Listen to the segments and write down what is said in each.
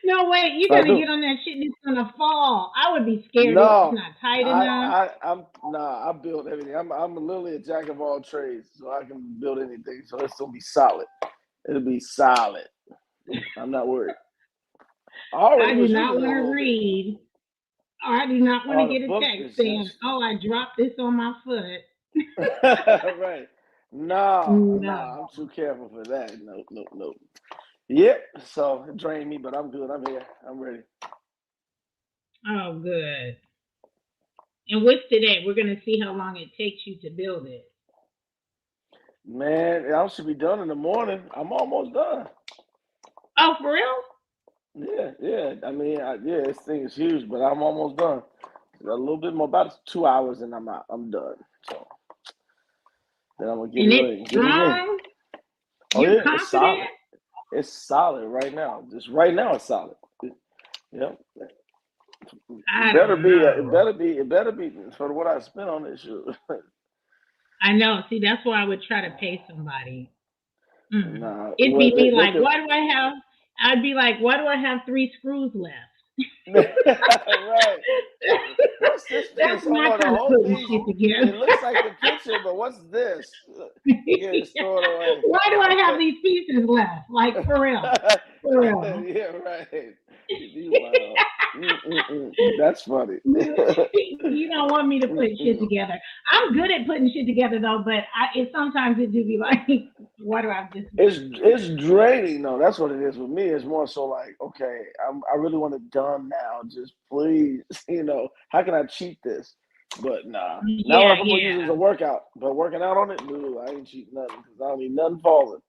No, wait, you I gotta do. get on that shit and it's gonna fall. I would be scared if it's No, not tight enough. I'm nah. I build everything. I'm literally a jack of all trades, so I can build anything. So it's gonna be solid. It'll be solid. I'm not worried. I already I do was not using it want a to little bit. read, or I do not want to Oh, the get a book text is saying, just "Oh, I dropped this on my foot." right. No, No. no, I'm too careful for that. No, no, no. Yep. So it drained me, but I'm good. I'm here. I'm ready. Oh, good. And what's today? We're gonna see how long it takes you to build it. Man, I should be done in the morning. I'm almost done. Oh, for real? Yeah, yeah. I mean, yeah, this thing is huge, but I'm almost done. A little bit more, about 2 hours, and I'm out. I'm done. So then I'm gonna get And it it's ready. Get it in. strong. Oh You're yeah, it's solid. confident? It's solid right now. Just right now, it's solid. Yep. I don't It know. better be. It better be for what I spent on this shit. I know. See, that's why I would try to pay somebody. Mm. Nah, It'd well be me they like, could. why do I have? I'd be like, why do I have three screws left? Right. What's this That's piece? Hold my on, the kind of whole putting piece. shit It together. looks like the picture, but what's this? Yeah, just throw it Why do I have away. these pieces left? Like for real, for real. Yeah, right. You wild. Mm-mm-mm. That's funny. You don't want me to put shit Mm-mm. together. I'm good at putting shit together though, but sometimes it do be like, why do I have this much shit? It's draining though. That's what it is with me. It's more so like, okay, I really want it done now. Just please, how can I cheat this? But nah. Now Yeah, what I'm gonna use it as yeah, a workout. But working out on it, no, I ain't cheating nothing because I don't need nothing falling.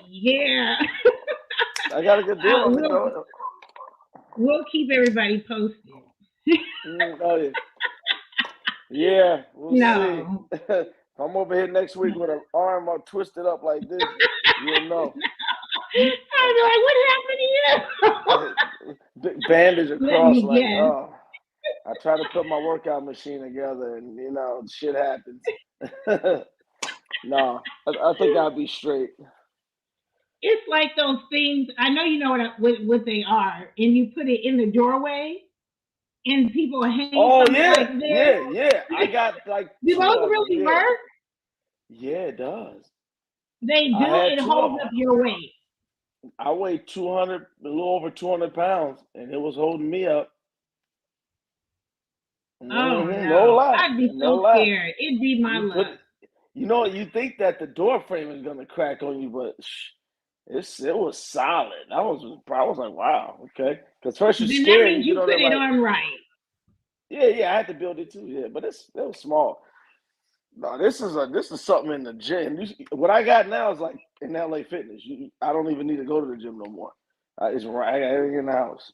yeah. I got a good deal on it we'll though. we'll keep everybody posted. Oh yeah, yeah. We'll see. No. If I'm over here next week with an arm all twisted up like this, you'll know. I'd be like, what happened to you? Big bandage Let across, me like, guess. oh. I try to put my workout machine together, and shit happens. No, I think I'll be straight. It's like those things. I know you know what they are, and you put it in the doorway, and people hang Oh something like yeah, this. yeah, yeah. I got like Do two those of them. really Yeah, work? yeah, it does. They I do. had It two of holds them. up your weight. I weighed 200, a little over 200 pounds, and it was holding me up. Oh No no, lie, I'd be no so lie. scared. It'd be my You put, luck. you think that the door frame is gonna crack on you, but it was solid. I was like, wow, okay. Because first you're Then that scared, and means you get you on put there it like, on right. yeah, yeah, I had to build it too, yeah. But it was small. No, this is something in the gym. What I got now is like in LA Fitness. I don't even need to go to the gym no more. It's right. I got everything in the house.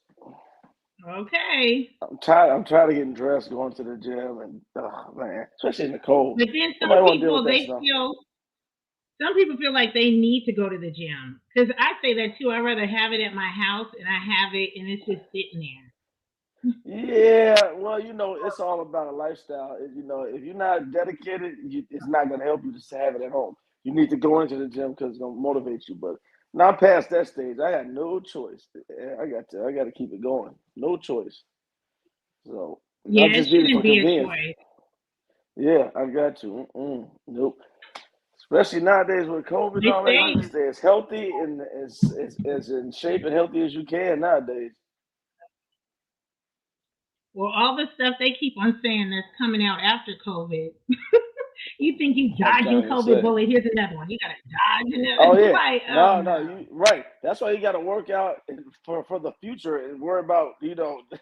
Okay. I'm tired. I'm tired of getting dressed, going to the gym, and oh man, especially in the cold. But then Nobody want to deal with that stuff. some people feel like they need to go to the gym. Because I say that too. I'd rather have it at my house and I have it and it's just sitting there. Yeah, well, it's all about a lifestyle. If you're not dedicated, it's not going to help you just to have it at home. You need to go into the gym because it's going to motivate you. But now past that stage, I got no choice. I got to keep it going. No choice. So I Yeah, it just did it shouldn't for be a convenience. choice. Yeah, I got to. Nope. Especially nowadays with COVID and They all that, you need to say, stay as healthy and as in shape and healthy as you can nowadays. well, all the stuff they keep on saying that's coming out after COVID. You think you I'm dodging trying to COVID say. bullet? Here's another one. You got to dodge Oh another. yeah, Like, oh no, no, no. you right. That's why you got to work out for the future and worry about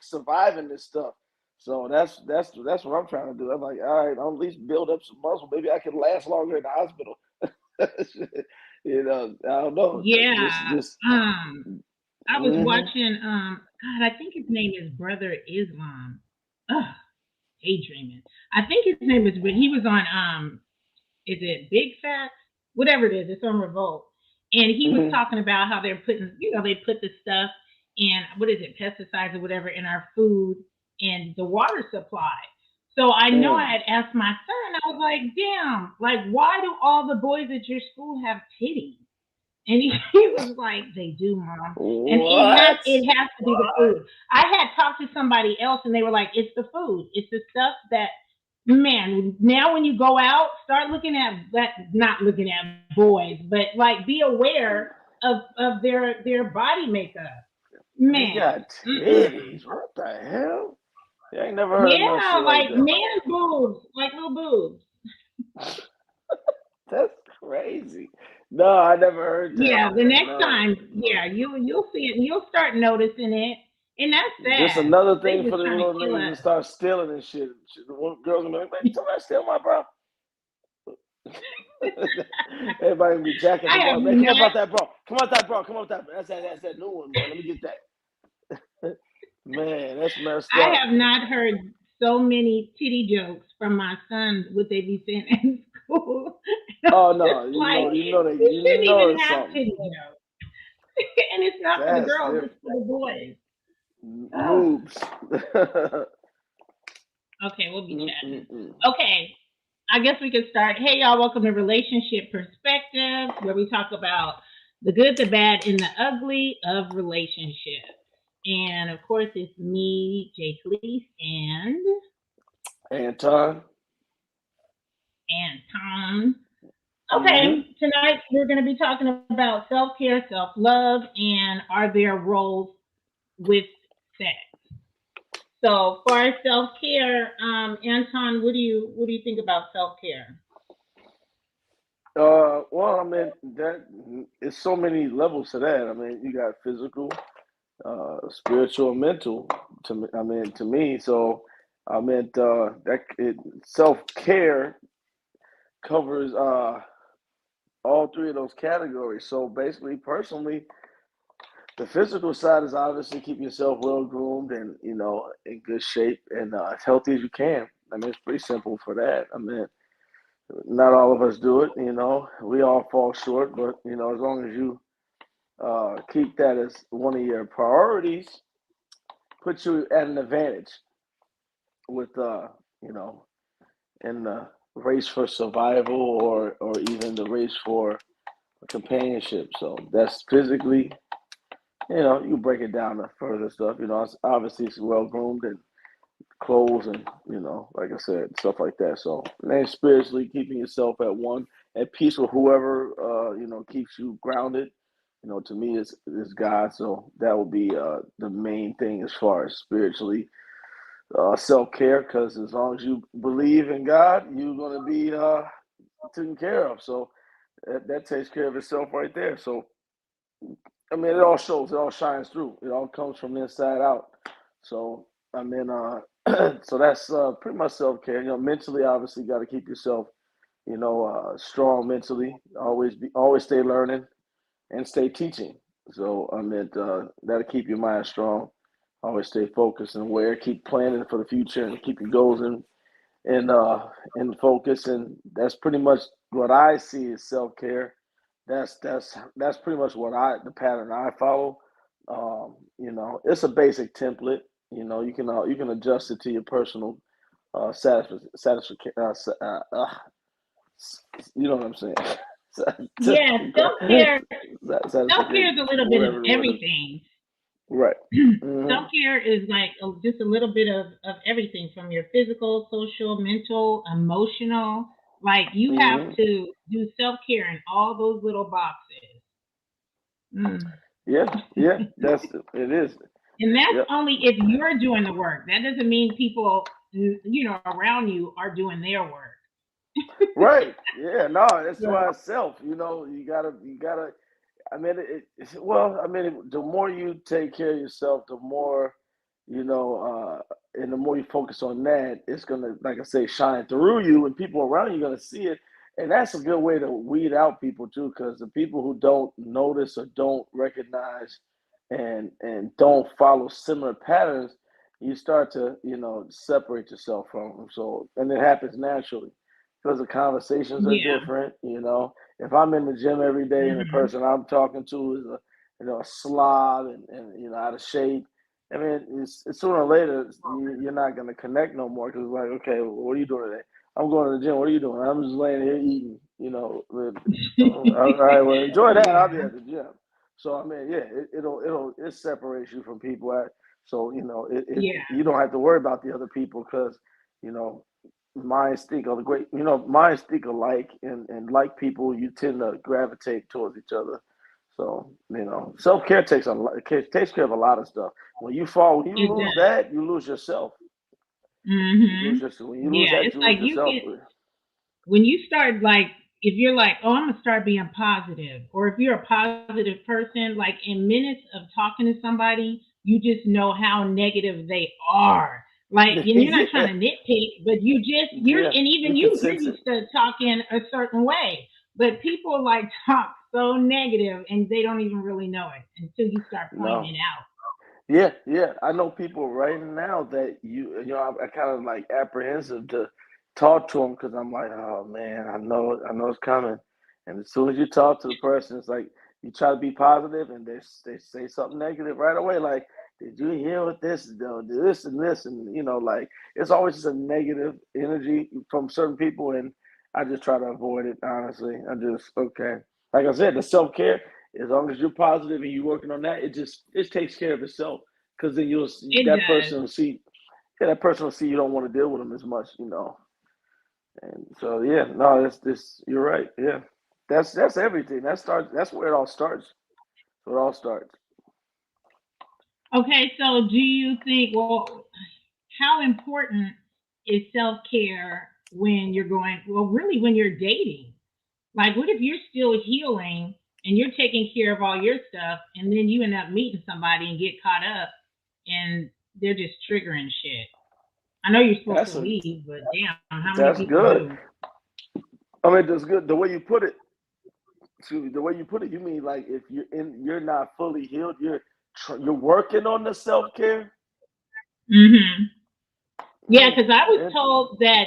surviving this stuff. So that's what I'm trying to do. I'm like, all right, I'll at least build up some muscle. Maybe I can last longer in the hospital. I don't know. Yeah. Just. I was Hmm. watching. God, I think his name is Brother Islam. Ugh, daydreaming. I think his name is. But he was on. Is it Big Facts? Whatever it is, it's on Revolt. And he was Hmm. talking about how they're putting, they put the stuff in, what is it, pesticides or whatever in our food and the water supply. So I know I Mm. had asked my son, I was like, damn, like, why do all the boys at your school have titties? And he was like, "They do, mom." And What? it has to be the food. I had talked to somebody else, and they were like, "It's the food. It's the stuff that." Man, now when you go out, start looking at that. Not looking at boys, but like be aware of their body makeup. They Man, got mm-mm. titties. What the hell? Yeah, I ain't never heard no Yeah, shit like like that. man boobs, like little boobs. That's crazy. No, I never heard that, Yeah, the man. next No, time, no. yeah, you'll see it, and you'll start noticing it, and that's Just sad. another They thing for just the trying to little kill niggas to us. start stealing and shit. The girls gonna be like, man, somebody steal my bro. Everybody gonna be jacking I the bro. have Man, come on not, about that bro. Come on that bro. Come on that. That's that new one, man. Let me get that. Man, that's messed I up. have not heard so many titty jokes from my son. What they be saying in school? Oh It's no, like you you shouldn't know even it's have something. titty jokes, and it's not for the That's girls; different. it's for the boys. Oh, Noobs. okay, we'll be chatting. Mm-mm-mm. Okay, I guess we could start. Hey, y'all, welcome to Relationship Perspectives, where we talk about the good, the bad, and the ugly of relationships. And of course, it's me, Jay Cleese, Anton. and Tom. Mm-hmm. Okay, tonight we're going to be talking about self care, self love, and are there roles with sex? So, for our self care, Anton, what do you think about self care? Well, I mean that it's so many levels to that. I mean, you got physical, spiritual, and mental. To me, so I meant that it self care covers all three of those categories. So basically, personally, the physical side is obviously keep yourself well groomed and in good shape and as healthy as you can. I mean, it's pretty simple for that. I mean, not all of us do it. We all fall short, but as long as you keep that as one of your priorities, puts you at an advantage with you know in the race for survival or even the race for companionship. So that's physically, you break it down to further stuff. It's obviously it's well groomed and clothes and like I said, stuff like that. So and then spiritually keeping yourself at peace with whoever keeps you grounded. To me is God. So that would be the main thing as far as spiritually self care. Because as long as you believe in God, you're gonna be taken care of. So that takes care of itself right there. So I mean, it all shows, it all shines through. It all comes from the inside out. So I mean, so that's pretty much self care. Mentally, obviously, got to keep yourself, strong mentally. Always stay learning and stay teaching. So I meant that'll keep your mind strong. Always stay focused and aware. Keep planning for the future and keep your goals in focus. And that's pretty much what I see as self care. That's pretty much the pattern I follow. It's a basic template. You can adjust it to your personal satisfaction. You know what I'm saying? Yeah, self care Satisfaction, is a little bit of whatever the word is. everything. Right. Self Hmm. care is like just a little bit of everything from your physical, social, mental, emotional. Like you have Hmm. to do self care in all those little boxes. Mm. Yeah. Yeah. It is. And that's Yep. only if you're doing the work. That doesn't mean people, around you are doing their work. Right. Yeah. No, that's Yeah. why it's self. You gotta. I mean, well, I mean, the more you take care of yourself, the more, and the more you focus on that, it's gonna, like I say, shine through you, and people around you are gonna see it. And that's a good way to weed out people too, because the people who don't notice or don't recognize and don't follow similar patterns, you start to, separate yourself from them. So, and it happens naturally because the conversations are Yeah. different. If I'm in the gym every day and the Hmm. person I'm talking to is a slob and out of shape, I mean, it's sooner or later you're not going to connect no more because it's like, okay, well, what are you doing today? I'm going to the gym. What are you doing? I'm just laying here eating. All right, well, enjoy that. I'll be Yeah. at the gym. So I mean, yeah, it separates you from people. So Yeah. you don't have to worry about the other people because you know minds think of the great. Minds think alike, and like people, you tend to gravitate towards each other. So self care takes care of a lot of stuff. When you fall, when you It lose does. that, you lose yourself. You Hmm. lose yourself. When you lose Yeah. that, It's you like lose you yourself. can, when you start like, if you're like, oh, I'm gonna start being positive, or if you're a positive person, like in minutes of talking to somebody, you just know how negative they are. Like, and you're not trying Yeah, to nitpick, but yeah, and you even can you're sense it. used to talking a certain way. But people like talk so negative and they don't even really know it until you start pointing No. it out. Yeah, yeah. I know people right now that I kind of like apprehensive to talk to them because I'm like, oh man, I know it's coming. And as soon as you talk to the person, it's like you try to be positive, and they say something negative right away. Like, did you hear what this, this and this, and like it's always just a negative energy from certain people, and I just try to avoid it. Honestly, I just okay. Like I said, the self care. As long as you're positive and you're working on that, it takes care of itself. Because then you'll see It that does. person will see, yeah, that person will see you don't want to deal with them as much. And so yeah, no, that's this. You're right. Yeah, that's everything. That's where it all starts. So it all starts. Okay, so do you think, well, how important is self care when you're going, well, really when you're dating? Like, what if you're still healing and you're taking care of all your stuff, and then you end up meeting somebody and get caught up and they're just triggering shit? I know you're supposed to That's a leave, but damn, how many that's people good. do? I mean, that's good. The way you put it, excuse me, the way you put it, you mean like if you're not fully healed, you're working on the self care. Hmm. Yeah, Mm, because I was it, told that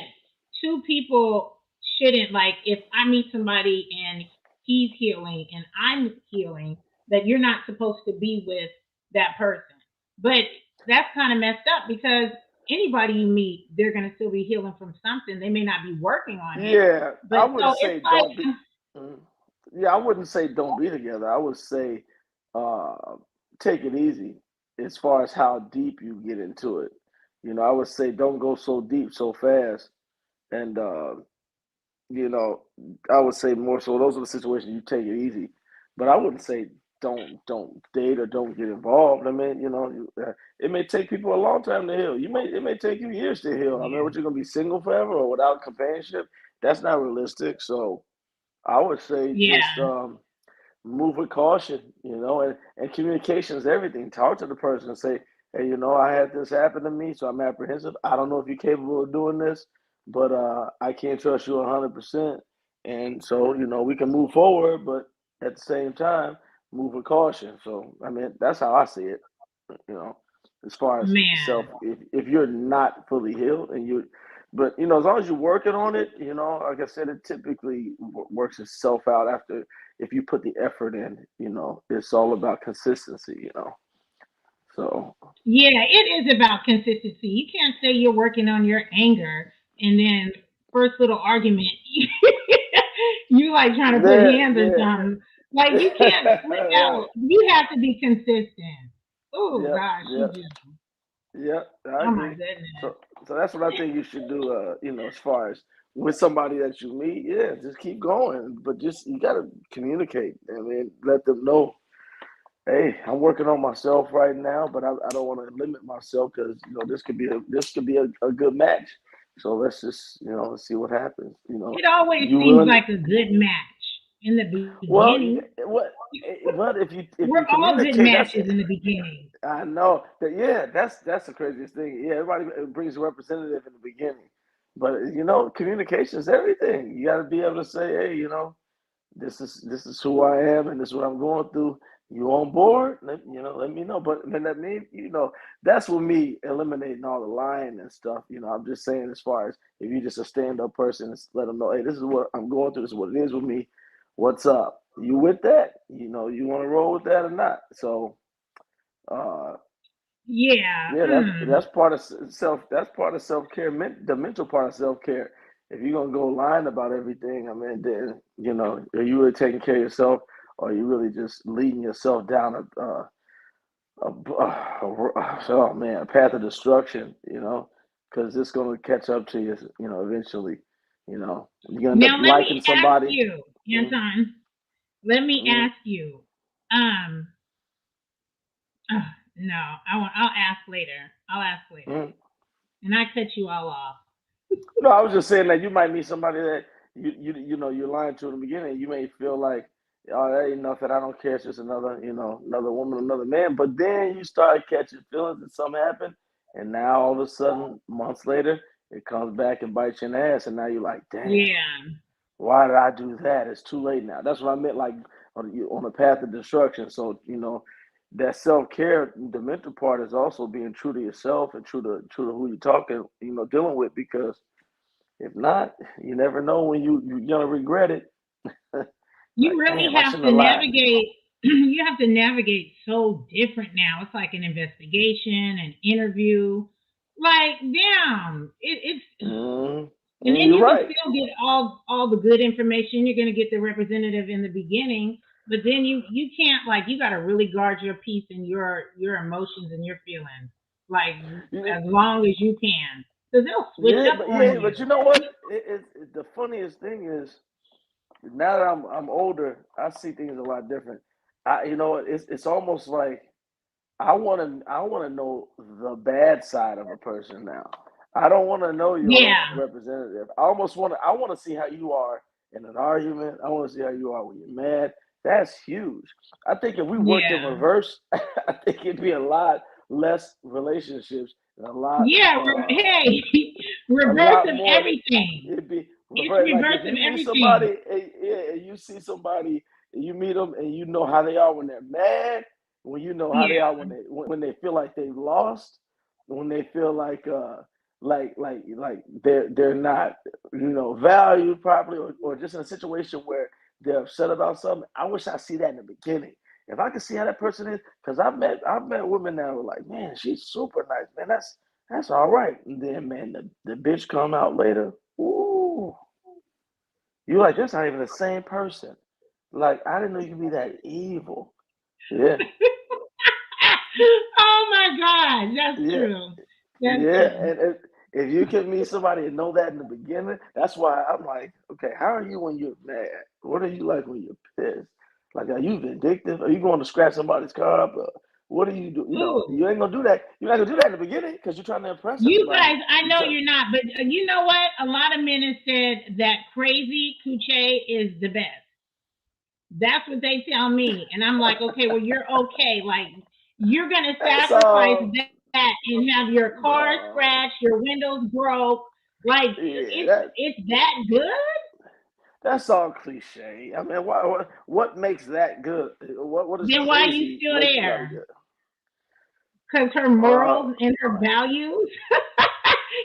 two people shouldn't, like, if I meet somebody and he's healing and I'm healing, that you're not supposed to be with that person. But that's kind of messed up because anybody you meet, they're going to still be healing from something. They may not be working on it. yeah, I But wouldn't so it's say don't be. like, Mm. Yeah, I wouldn't say don't be together. I would say uh, take it easy as far as how deep you get into it. I would say don't go so deep so fast. And you know, I would say more so those are the situations you take it easy. But I wouldn't say don't date or don't get involved. I mean, it may take people a long time to heal. It may take you years to heal. I mean, yeah, what you're gonna be single forever or without companionship? That's not realistic. So I would say just yeah, move with caution, and communication is everything. Talk to the person and say, hey, I had this happen to me, so I'm apprehensive. I don't know if you're capable of doing this, but I can't trust you 100%. And so, we can move forward, but at the same time, move with caution. So, I mean, that's how I see it, you know, as far as self, man. if you're not fully healed and but as long as you're working on it, like I said, it typically works itself out after if you put the effort in. It's all about consistency. So Yeah, it is about consistency. You can't say you're working on your anger and then first little argument, you like trying to put yeah, hands or yeah, something. Like you can't flip right, out. You have to be consistent. Oh yep, gosh, you yep, just, yep. I oh my agree. goodness. So that's what I think you should do. As far as with somebody that you meet, yeah, just keep going, but just you gotta communicate. I mean, let them know, hey, I'm working on myself right now, but I don't want to limit myself because this could be a good match. So let's just let's see what happens. It always You seems willing? like a good match in the Well, beginning. what if you We're all good communicate? That's matches in the beginning. I know that. Yeah, that's the craziest thing. Yeah, everybody brings a representative in the beginning, but communication is everything. You got to be able to say, hey, this is who I am and this is what I'm going through. You on board? Let me know. But then that means, that's with me eliminating all the lying and stuff. I'm just saying as far as if you're just a stand-up person, let them know, hey, this is what I'm going through. This is what it is with me. What's up? You with that? You want to roll with that or not? So, uh, Yeah. yeah, that's Mm. that's part of self. That's part of self care. The mental part of self care. if you're gonna go lying about everything, I mean, then are you really taking care of yourself, or are you really just leading yourself down oh man, a path of destruction? Because it's gonna catch up to you, eventually. You're gonna end up Now let liking me ask somebody. you, Mm, Anton. Let me mm, ask you. Um, uh, no, I'll ask later. I'll ask later, mm. and I cut you all off. No, I was just saying that you might meet somebody that you're lying to in the beginning. You may feel like, oh, that ain't nothing. I don't care. It's just another woman, another man. But then you start catching feelings and something happened, and now all of a sudden, months later, it comes back and bites you in the ass, and now you're like, damn, Yeah, why did I do that? It's too late now. That's what I meant, like on the path of destruction. So that self care, the mental part is also being true to yourself and true to who you're talking, dealing with, because if not, you never know when you're gonna regret it. you Like, really damn, I have shouldn't to have lied. navigate. You have to navigate so different now. It's like an investigation, an interview. Like, damn, it's Mm, and then you're you can right. still get all the good information. You're going to get the representative in the beginning, but then you can't, like, you got to really guard your peace and your emotions and your feelings, like, You- as long as you can, because they'll switch Yeah, up but on yeah, but you you. know what? The funniest thing is, now that I'm older, I see things a lot different. It's almost like I want to know the bad side of a person now. I don't want to know your Yeah, representative. I want to see how you are in an argument. I want to see how you are when you're mad. That's huge. I think if we worked in yeah, reverse, I think it'd be a lot less relationships and yeah. Hey, a reverse lot of more. everything. It'd be It's reverse. Like reverse if of you meet everything. somebody, yeah, and you see somebody, and you meet them, and you know how they are when they're mad, when you know how they Yeah, are when they feel like they've lost, when they feel like they're not valued properly, or just in a situation where they're upset about something. I wish I see that in the beginning. If I could see how that person is, because I've met women that were like, man, she's super nice, man. That's all right. And then, man, the bitch come out later. Ooh, you like, that's not even the same person. Like, I didn't know you could be that evil. Yeah, oh my God, that's yeah, true. That's yeah. true. And if you can meet somebody and know that in the beginning, that's why I'm like, okay, how are you when you're mad? What are you like when you're pissed? Like, are you vindictive? Are you going to scratch somebody's car up? What do you do? Ooh. You ain't gonna do that. You're not gonna do that in the beginning because you're trying to impress You everybody. guys, I You know try, you're not, but you know what? A lot of men have said that crazy Kuche is the best. That's what they tell me. And I'm like, okay, well, you're okay. Like, you're going to that's sacrifice all. that and have your car No, scratched, your windows broke. Like, yeah, it's that good? that's all cliche. I mean, what makes that good? What is Then why are you crazy still makes it not there? good? Because her Uh, morals and her values?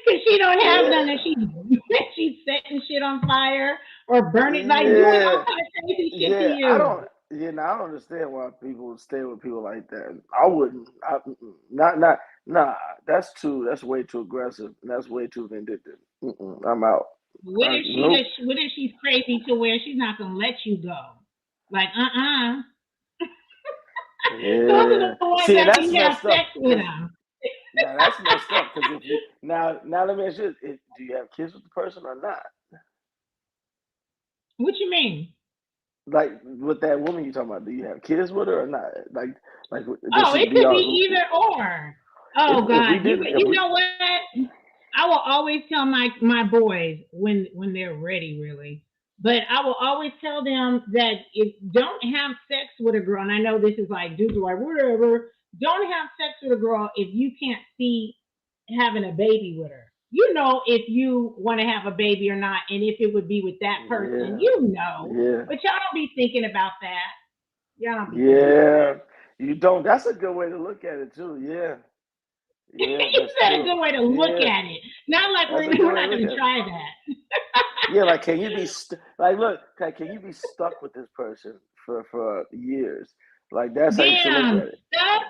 Because she don't have none, and yeah, she's setting shit on fire or burning, like doing all yeah, kind of crazy shit to yeah. I you. don't. I don't understand why people stay with people like that. I wouldn't. Not. Nah. That's way too aggressive. That's way too vindictive. I'm out. Nope. What if she's crazy to where she's not gonna let you go? Like, those are the Yeah. ones See, and after that's you have messed sex up with because them. now that's messed up because if you now let me ask you this: do you have kids with the person or not? What you mean? Like with that woman you talking about, do you have kids with her or not? Like does Oh, she it be could our be either or. if Oh if we God, didn't if you we know what? I will always tell my boys when they're ready, really. But I will always tell them that if don't have sex with a girl, and I know this is like dudes are like whatever. Don't have sex with a girl if you can't see having a baby with her. You know if you want to have a baby or not, and if it would be with that person. yeah You know, yeah but y'all don't be thinking about that. Y'all don't be thinking about yeah you don't. That's a good way to look at it too. Yeah, yeah, Is that's that a true. good way to look Yeah, at it? Not like that's a good we're way to not look going to at it. try that. Yeah, like can you be like look, can you be stuck with this person for years? Like that's how you should look Damn, at it. stuck.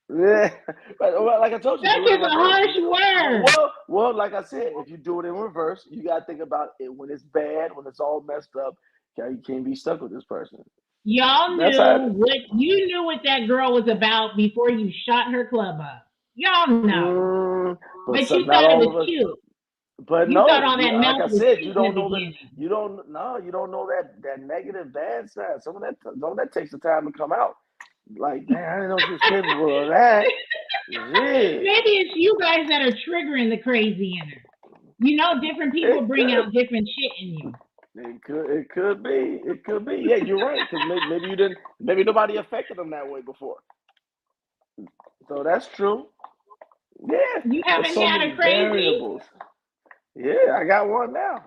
Yeah, well, like I told you, That's do it in just a reverse. harsh word. Like I said, if you do it in reverse, you gotta think about it when it's bad, when it's all messed up. Okay, you can't be stuck with this person. Y'all That's how. knew what that girl was about before you shot her club up. Y'all know. But But so, you not thought it all was of us. cute. But You thought no, all that like mouth I was said, you cute in the don't know beginning. you don't. No, you don't know that negative bad side. Some of that takes the time to come out. Like, man, I didn't know she was capable of that. Yeah, Maybe it's you guys that are triggering the crazy in her. You know, different people it bring could. out different shit in you. It could be. It could be. Yeah, you're right. Because maybe you didn't. Maybe nobody affected them that way before. So that's true. Yeah, You there's haven't so had a many crazy? variables. Yeah, I got one now.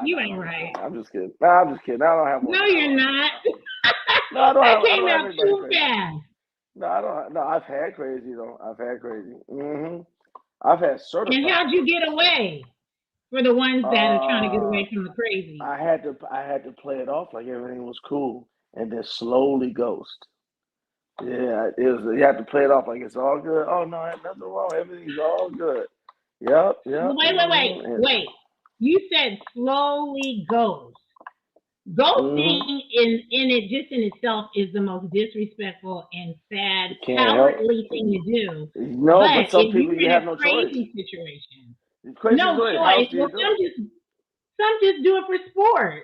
You ain't right. Nah. I'm just kidding. Nah, I'm just kidding. I don't have one No, now. you're not. No, I don't That have. I came don't have out anybody too crazy. fast. No, I don't. No, I've had crazy though. I've had crazy. I've had And certified how'd you get crazy. away for the ones that are trying to get Uh, away from the crazy? I had to play it off like everything was cool, and then slowly ghost. Yeah, it was. You have to play it off like it's all good. Oh no, nothing wrong. Everything's all good. Yep, Well, yep. And, wait. You said slowly goes. hmm Ghosting in it just in itself is the most disrespectful and sad, You can't help. cowardly thing to do. No, But but some if people you're you in have a no choice. crazy situation, Crazy no choice. How choice. else do you Well, do it? some just do it for sport.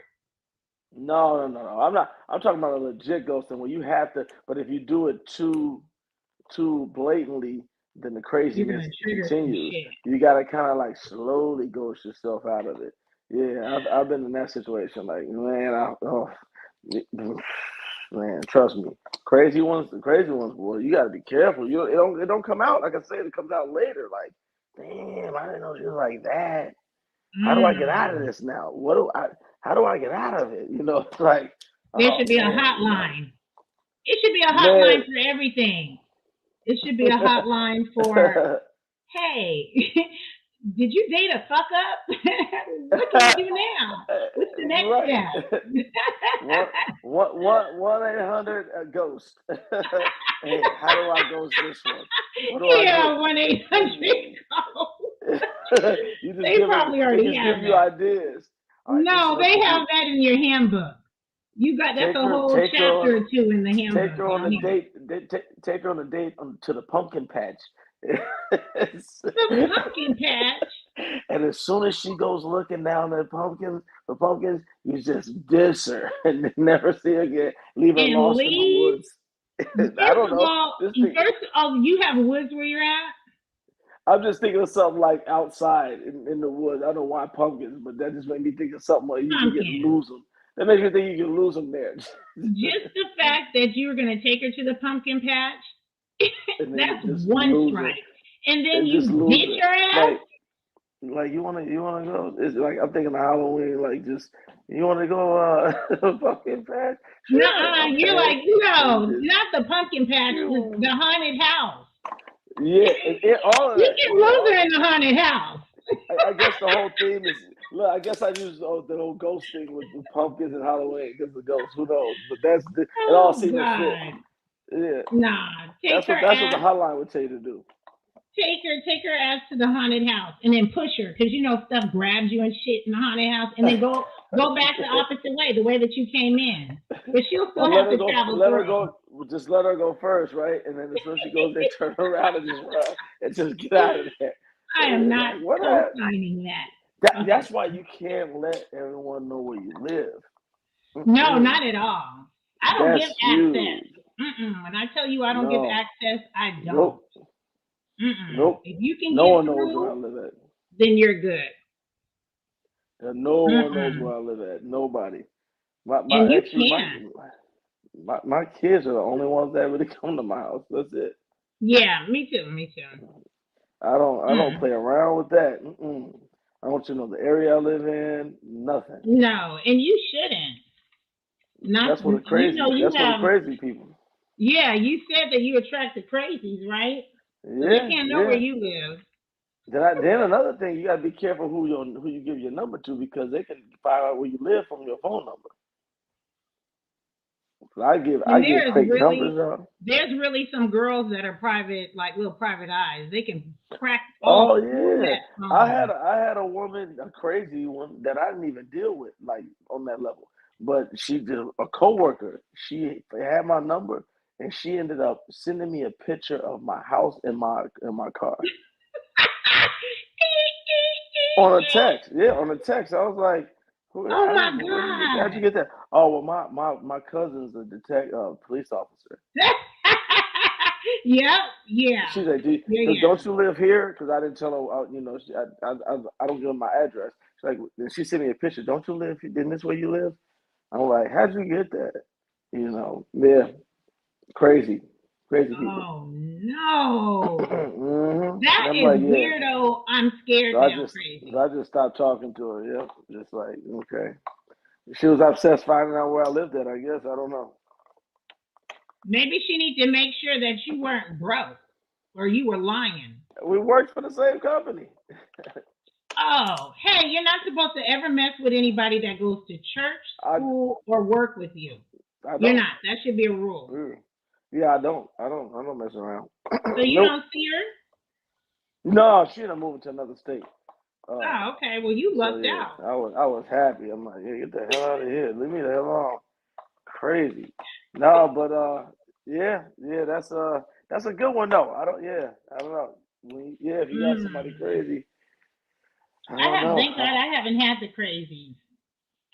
No. I'm not. I'm talking about a legit ghosting where you have to. But if you do it too blatantly, then the You're craziness gonna trigger some continues. shit. You gotta kind of like slowly ghost yourself out of it. Yeah, I've been in that situation. Like, man, man, trust me, crazy ones, boy. You gotta be careful. It don't come out like I said. It comes out later. Like, damn, I didn't know she was like that. How do I get out of Mm. this now? What do I? How do I get out of it? You know, it's like, There oh should be a man, hotline. It should be a man. hotline for everything. It should be a hotline for, hey, did you date a fuck up? What can we do now? What's the next Right. step? One 800 ghost. Hey, how do I ghost this one? What do I do? Yeah, 1-800 call. You just They give them. probably They already just give have you that. ideas. All right, this is No, what they you have do. that in your handbook. You got that's Take a her, whole take her on, chapter or two in the take handbook. her on Y'all a hear? date. Take her on a date to the pumpkin patch. The pumpkin patch. And as soon as she goes looking down at the pumpkins, you just diss her and never see her again. Leave her And lost in the leave. woods. I don't know. This thing. You have woods where you're at? I'm just thinking of something like outside in the woods. I don't know why pumpkins, but that just made me think of something like you can get Pumpkin. lose them. That makes me think you can lose them there. Just the fact that you were going to take her to the pumpkin patch, And then that's just one lose her. strike. And then And just you lose ditch her. her ass? Like you wanna go? It's like I'm thinking of Halloween. Like just you wanna go pumpkin patch? Nuh-uh. Sure, You're okay. like, no, And just not the pumpkin patch, the phew. haunted house. Yeah, all of You that. can Yeah, lose all her of in the haunted house. I guess the whole theme is look. I guess I used the whole ghost thing with pumpkins and Halloween because of ghosts. Who knows? But it all Oh, seemed to fit. God. Yeah, Nah, that's what the hotline would tell you to do. take her ass to the haunted house and then push her because you know stuff grabs you and shit in the haunted house and then go back the opposite way, the way that you came in. But she'll Or still have to travel let her through. go, just let her go first, right? And then as soon as she goes, they turn around and just run and just get out of there. I am not Like what? co-signing that. Okay. That's why you can't let everyone know where you live. No, Mm-mm. not at all. I don't give That's access. huge. When I tell you I don't give No, access, I don't. nope, nope. If you can No get one knows where I through, live at. then you're good. No one knows Mm-mm. where I live at. Nobody. And you Actually can. my kids are the only ones that really come to my house. That's it. Yeah, me too. Me too. I don't play around with that. I want you to know the area I live in. Nothing. No, and you shouldn't. Not you know you That's for the have. crazy people. Yeah, you said that you attract the crazies, right? So they Yeah, can't know where yeah. you live. Then another thing, you gotta be careful who you give your number to because they can find out where you live from your phone number. I And give fake numbers out. there's really some girls that are private, like little private eyes. They can crack all Oh through yeah, that phone. I had a woman, a crazy one that I didn't even deal with like on that level, but she did a coworker. She had my number, and she ended up sending me a picture of my house and my car on a text. Yeah, on a text. I was like, Oh I my didn't, where you get that? How'd you God. get that? Oh well, my cousin's a police officer. Yep, yeah. She's like, Yeah, yeah. don't you live here? Because I didn't tell her, you know, I don't give her my address. She's like, then she sent me a picture. Don't you live? Isn't this where you live? I'm like, how'd you get that? You know, yeah, crazy, crazy people. Oh no. hmm That I'm is like, yeah. weirdo. I'm scared now So crazy. I just stopped talking to her. Yep, just like, okay. She was obsessed finding out where I lived at. I guess I don't know. Maybe she need to make sure that you weren't broke or you were lying. We worked for the same company. Oh, hey, you're not supposed to ever mess with anybody that goes to church, I school, or work with you. I You're don't. not. That should be a rule. Mm. Yeah, I don't. I don't mess around. So you Nope. don't see her? No, she ended up moving to another state. Oh, okay. Well, you So lucked yeah, out. I was happy. I'm like, yeah, get the hell out of here. Leave me the hell alone. Crazy. No, but yeah, that's a good one though. I don't know. Yeah, if you got somebody Mm. crazy, I don't know. Thank God I haven't had the crazies.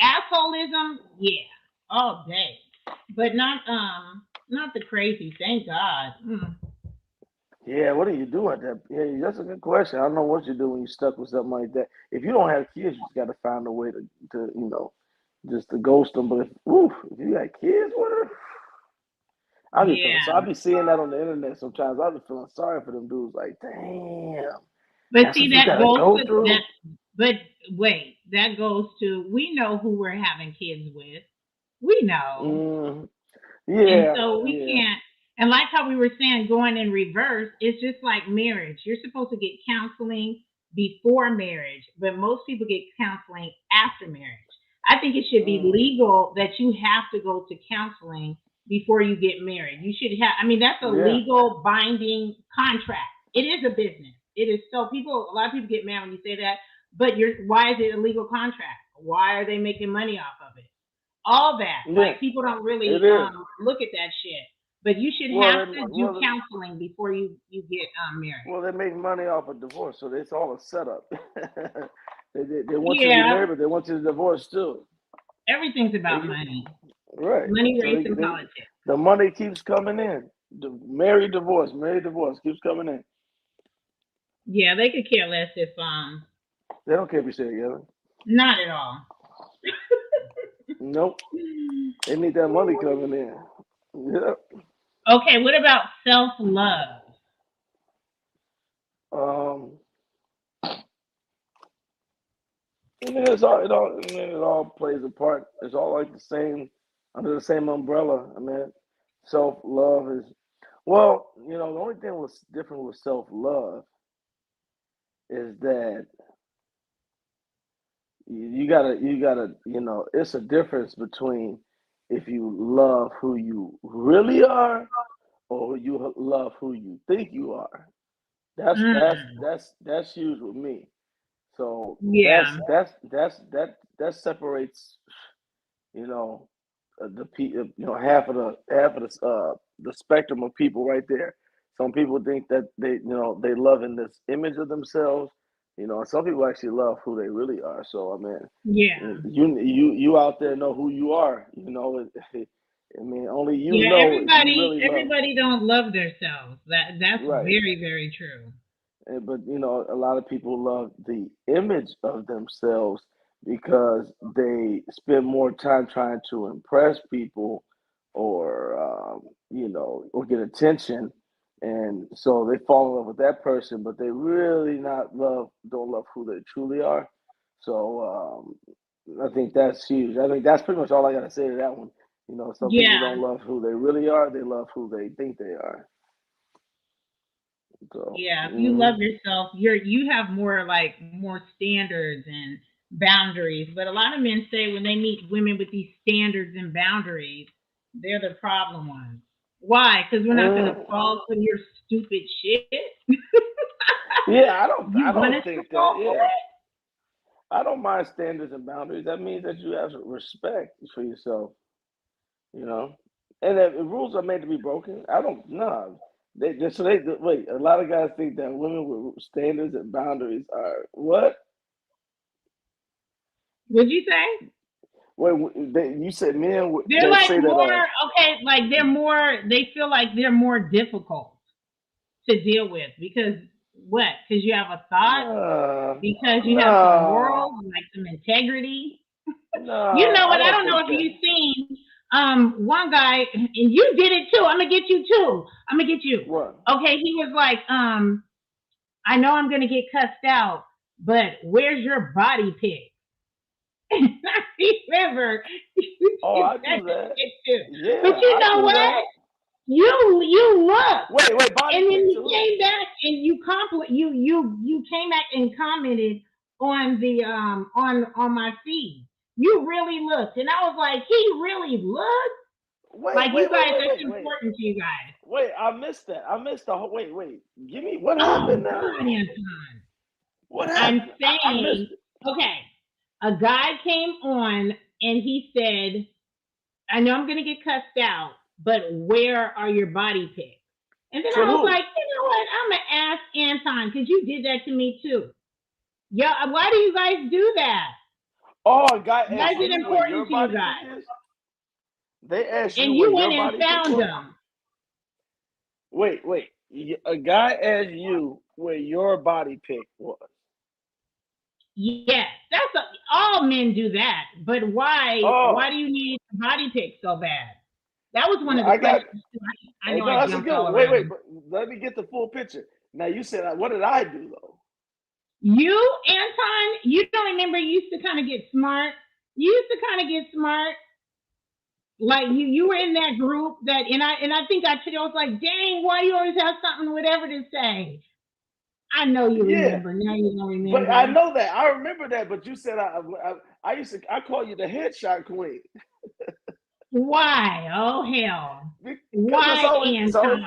Alcoholism, yeah, all day. But not the crazy, thank God. Mm. Yeah, what do you do at that? Yeah, that's a good question. I don't know what you do when you're stuck with something like that. If you don't have kids, you just got to find a way to just to ghost them. But if you got kids with her, I be feeling so. I Yeah. be seeing that on the internet sometimes. I be feeling sorry for them dudes. Like, damn, But that's see what you that gotta goes go to that through. but wait, that goes to we know who we're having kids with. We know. Mm, And yeah, so we yeah, can't, and like how we were saying, going in reverse, it's just like marriage. You're supposed to get counseling before marriage, but most people get counseling after marriage. I think it should be mm, legal that you have to go to counseling before you get married. You should have, I mean, that's a yeah, legal binding contract. It is a business. It is so a lot of people get mad when you say that, but why is it a legal contract? Why are they making money off of it? All that. yeah. Like people don't really It is. look at that shit. But you should Well, have they to do well, counseling before you get married. well, they make money off of divorce, so it's all a setup. They want you to be Yeah, married, but they want you to divorce too. everything's They about get, money, right. money, So race, and politics. the money keeps coming in. Married, divorce keeps coming in. Yeah, they could care less if They don't care if you stay together. not at all. Nope. They need that money coming in. Yep. Okay, what about self love? Um, I mean, it all plays a part. It's all like the same, under the same umbrella. I mean, self love is, well, the only thing was different with self love is that you gotta, it's a difference between if you love who you really are or you love who you think you are. Mm, That's huge with me. So yeah, that separates, you know, half of the spectrum of people right there. Some people think that they love in this image of themselves, and some people actually love who they really are. So I yeah, mean, you out there know who you are. I mean, only you yeah. know if you really love. Everybody don't love themselves. That's Right. very very true. But a lot of people love the image of themselves because they spend more time trying to impress people, or or get attention, and so they fall in love with that person, but they really not love don't love who they truly are. So I think that's huge. I think that's pretty much all I got to say to that one. Some people Yeah, don't love who they really are; they love who they think they are. So. yeah. If you love yourself, you have more standards and boundaries. But a lot of men say when they meet women with these standards and boundaries, They're the problem ones. Why? Because we're not gonna Mm, fall for your stupid shit. yeah, I You want don't us to think that. fall for Yeah, it? I don't mind standards and boundaries. That means that you have respect for yourself. You know, and if rules are made to be broken, I don't know. So they wait. A lot of guys think that women with standards and boundaries are what? What'd you say? Wait, you said men They're that like say that more okay, like they're more. They feel like they're more difficult to deal with because what? Because you have a thought. nah, Because you have some nah, morals, like some integrity. You nah. know I what? I don't don't know think if that. you've seen one guy, and you did it too. I'm gonna get you too. I'm gonna get you. What? Okay, he was like, I know I'm gonna get cussed out, but where's your body pic? And I remember you Oh, did I that do that. shit too. But Yeah, you I know do that. what? You looked. Wait, body And then pick to you who? came back and you came back and commented on the on my feed. You really looked, and I was like, he really looked. Wait, Like wait, you wait, guys, wait, that's wait, wait. important to you guys. Wait, I missed that. I missed the whole. Wait. Give me what Oh happened now? God, Anton. What I'm happened? I missed saying, it. okay, a guy came on and he said, I know I'm gonna get cussed out, but where are your body pics? And then To I was who? like, you know what? I'm gonna ask Anton because you did that to me too. Yeah, why do you guys do that? Oh, a guy Why asked is it you where your important to you body pick guys? is. They asked you And where you your went and body pick found was. them. Wait. A guy asked you where your body pick was. Yes, all men do that. But why? Why Oh, do you need a body pic so bad? That was one well, of the I got. questions. I know No, I that's a jumped good all one. Wait. around. But let me get the full picture. Now you said, what did I do though? You, Anton, you don't remember you used to kind of get smart. You used to kind of get smart. Like you were in that group that, and I think I was like, dang, why do you always have something, whatever to say? I know you Yeah, remember. Now you don't but I remember. know that. I remember that. But you said I used to. I call you the headshot queen Why? Oh hell. because Why, it's always Anton?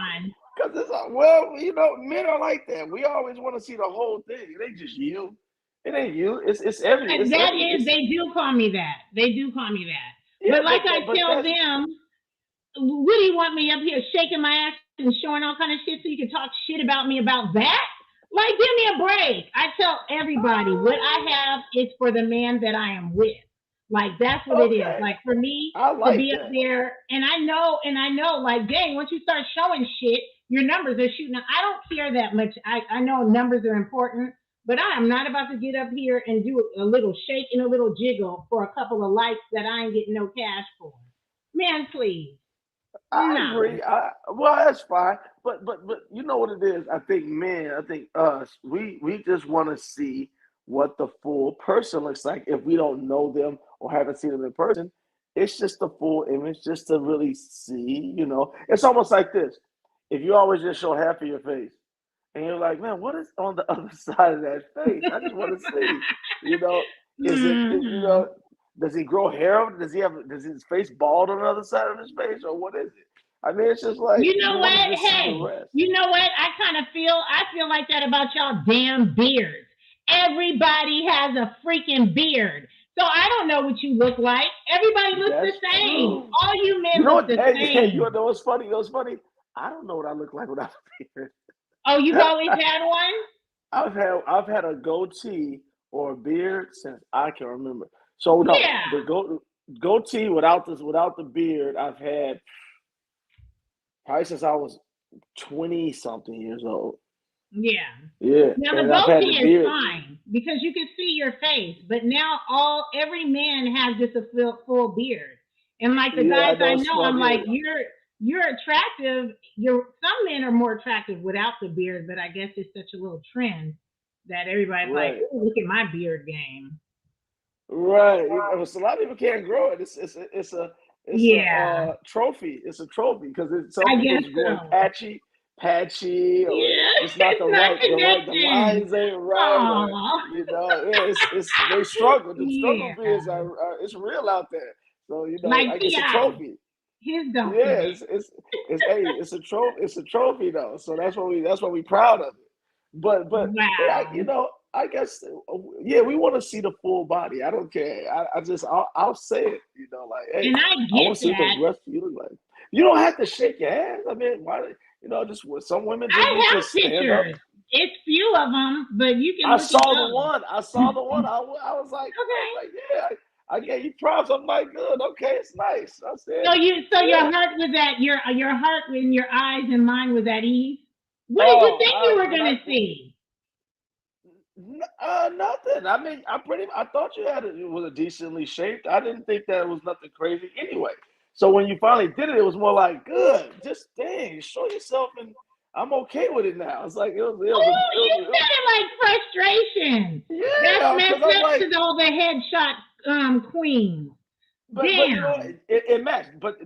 because it's well, men are like that. We always want to see the whole thing. It ain't just you. It ain't you. It's That every. is, It's they do call me that. They do call me that. yeah, But like I but tell that's them, what do you want me up here shaking my ass and showing all kind of shit so you can talk shit about me about that? Like, give me a break. I tell everybody what I have is for the man that I am with. Like that's what it is. okay. Like for me I to like be up that. there, and I know, like, dang, once you start showing shit, your numbers are shooting. I don't care that much. I know numbers are important, but I am not about to get up here and do a little shake and a little jiggle for a couple of likes that I ain't getting no cash for. Man, please. I No. agree. Well, that's fine. But you know what it is? I think men, I think us, we just want to see what the full person looks like. If we don't know them or haven't seen them in person, it's just the full image, just to really see. It's almost like this. If you always just show half of your face, and you're like, man, what is on the other side of that face? I just want to see. You know, is it? Hmm. Does he grow hair? Does his face bald on the other side of his face, or what is it? I mean, it's just like You you know want to what? just see the Hey, rest. you know what? I feel like that about y'all damn beards. Everybody has a freaking beard. So I don't know what you look like. Everybody looks the That's same. true. All you You men know look what? the Hey, you same. know what's funny? I don't know what I look like without a beard. Oh, you've always had one? I've had a goatee or a beard since I can remember. So no, Yeah. the goatee without the beard, I've had probably since I was 20 something years old. Yeah. Yeah, Now the and I've had the goatee is beard. fine because you can see your face, but now every man has just a full beard. And like the Yeah, I guys know I it's know, I'm funny. like, you're attractive. Some men are more attractive without the beard, but I guess it's such a little trend that everybody's like, Right, "Ooh, look at my beard game." right. So a lot of people can't grow it. It's a Yeah, trophy. It's a trophy because some I people guess is growing so. patchy, or Yeah, it's not it's not the connecting. lines ain't right, or Oh, yeah, it's they struggle. The struggle yeah, is it's real out there. So like it's a Ti. trophy. His don't Yeah, fit. it's hey, it's a trophy. It's a trophy though. So that's why we proud of it. But Wow. I guess yeah, we want to see the full body. I don't care. I'll say it. Like hey, And I I get want to see what the that. rest of you look like. You don't have to shake your hands. I mean, why? Just some women just I need to have stand up. pictures. It's few of them, but you can I look at saw the those. one. I saw the one. I was like, Okay. yeah. I gave you props. I'm like, good. Okay, it's nice. I said, So your yeah. heart was at your heart and your eyes and mind was at ease. What did you Oh, think you were when gonna see? nothing. I mean, I thought you had it was a decently shaped. I didn't think that it was nothing crazy anyway. So when you finally did it, it was more like good. Just dang, show yourself, and I'm okay with it now. It's like Oh, you said it like frustration. That's yeah, because messed I'm up like, to all the headshot queens. but Damn. it matched. But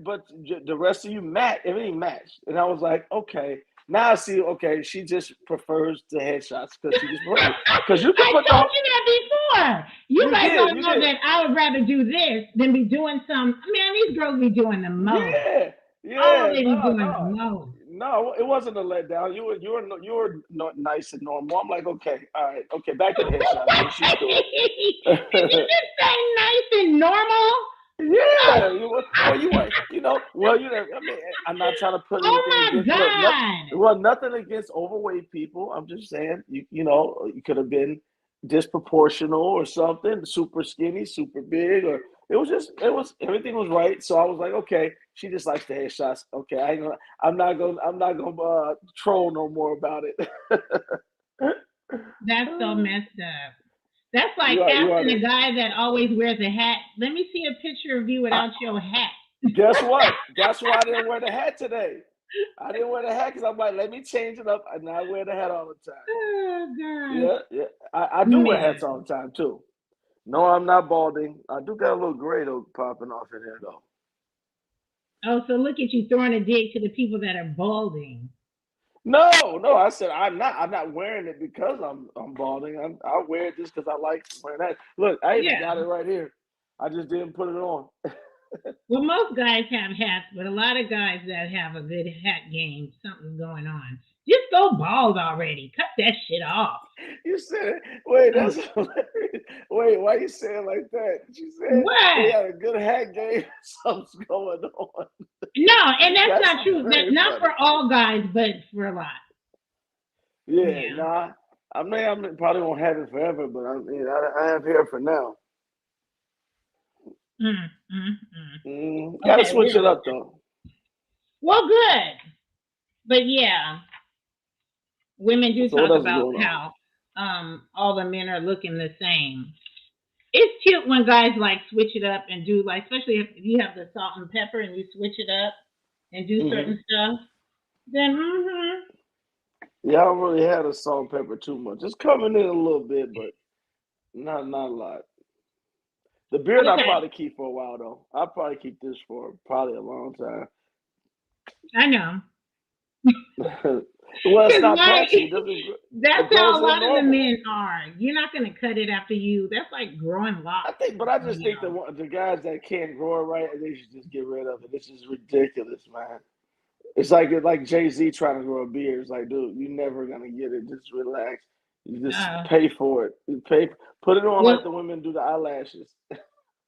the rest of you everything matched, and I was like, okay. Now I see. Okay, she just prefers the headshots because she just prefers because you can I put the told you that before. You guys don't you know did. that I would rather do this than be doing some. Man, these girls be doing the most. Yeah, All yeah, they be no, doing the no, most. no. It wasn't a letdown. You were nice and normal. I'm like, okay, all right, okay, back to the headshots. Then she's cool. Did you just say nice and normal? Yeah, well, you were, well, I mean, I'm not trying to put Oh anything my against. Look, God. nothing against overweight people. I'm just saying, you could have been disproportional or something, super skinny, super big, or everything was right. So I was like, okay, she just likes the headshots. Okay, I'm not gonna troll no more about it. That's so messed up. That's like You are asking a the. guy that always wears a hat, let me see a picture of you without your hat. Guess what? That's why I didn't wear the hat today. I didn't wear the hat because I'm like, let me change it up and not wear the hat all the time. Oh gosh. Yeah, yeah. I do wear hats Man. all the time too. No, I'm not balding. I do got a little gray though popping off in here though. Oh, so look at you throwing a dig to the people that are balding. No, no. I said I'm not. I'm not wearing it because I'm balding. I wear it just because I like wearing that. Look, I even Yeah. got it right here. I just didn't put it on. Well, most guys have hats, but a lot of guys that have a good hat game, something's going on. Just go bald already. Cut that shit off. You said, wait, Oh, that's hilarious. Wait, why you say it like that? She said he what? had a good hat game. Something's going on. No, and that's That's not true. That very not funny. for all guys, but for a lot. Yeah, Yeah. nah. I probably won't have it forever, but I have hair for now. Mm, mm, mm. Gotta Okay, switch it up though. well, good. But yeah, women do So what talk else is about going on? how all the men are looking the same. It's cute when guys like switch it up and do like, especially if you have the salt and pepper and you switch it up and do Hmm. certain stuff. Then mm-hmm. Yeah, I don't really have the salt and pepper too much. It's coming in a little bit, but not a lot. The beard I'll Okay, probably keep for a while though. I'll probably keep this for probably a long time. I know. Well, it's Cause not like patchy. It doesn't. It that's grows how a in lot of the normal. men are. You're not gonna cut it after you. That's like growing locks But I on just you. think that the guys that can't grow it right, they should just get rid of it. This is ridiculous, man. It's like Jay-Z trying to grow a beard. It's like, dude, you're never gonna get it. Just relax. You just Uh, pay for it. Put it on like well, the women do the eyelashes.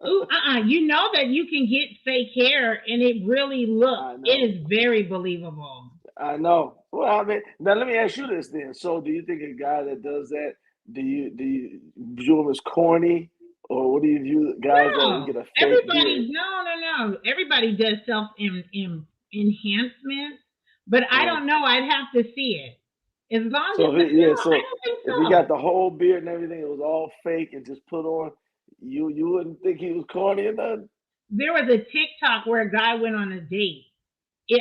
ooh, you know that you can get fake hair and it really looks. I It know. is very believable. I know. Well, I mean, now let me ask you this then. So, do you think a guy that does that, do you view him as corny, or what do you view guys that No, get a fake beard? everybody, no. Everybody does self enhancement, but I Uh, don't know. I'd have to see it. As long so as if he, yeah, I so don't think if he got so. the whole beard and everything, it was all fake and just put on, you wouldn't think he was corny or nothing. There was a TikTok where a guy went on a date.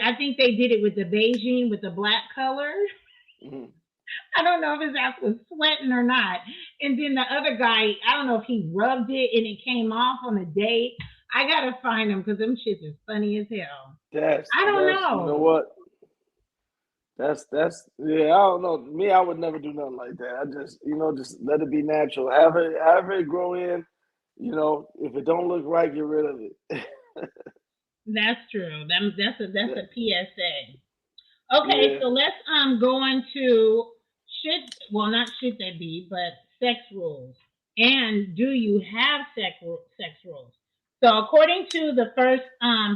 I think they did it with the Beijing with the black color. Mhm. I don't know if his ass was sweating or not. And then the other guy, I don't know if he rubbed it and it came off on a date. I gotta find him because them shits is funny as hell. I don't That's you know know. what? That's yeah. I don't know. Me, I would never do nothing like that. I just just let it be natural. Have it grow in. If it don't look right, get rid of it. That's true. That's Yeah, a PSA. Okay, yeah. so let's go on to should well not should they be, but sex rules. And do you have sex rules? So according to the first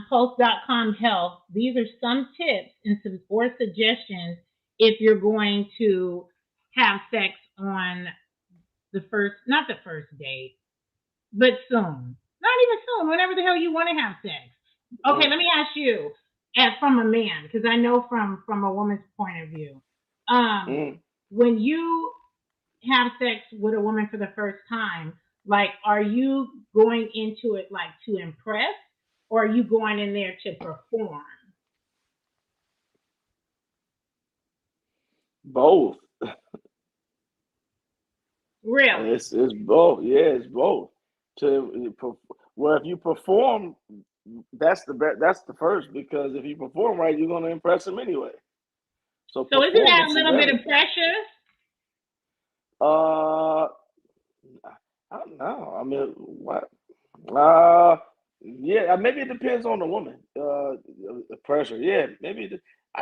post.com health, these are some tips and some or suggestions if you're going to have sex on the first not the first date, but soon. Not even soon, whenever the hell you want to have sex. Okay, Mm, let me ask you, as from a man, because I know from a woman's point of view. Um, mm. when you have sex with a woman for the first time, like, are you going into it like to impress, or are you going in there to perform? Both. Really? It's both. Yeah, it's both. Well, if you perform, that's the first because if you perform right, you're gonna impress them anyway. So So isn't that a performance is little bit of everything. pressure? Uh, I don't know. I mean, what? Uh, yeah. Maybe it depends on the woman. The pressure. Yeah, maybe.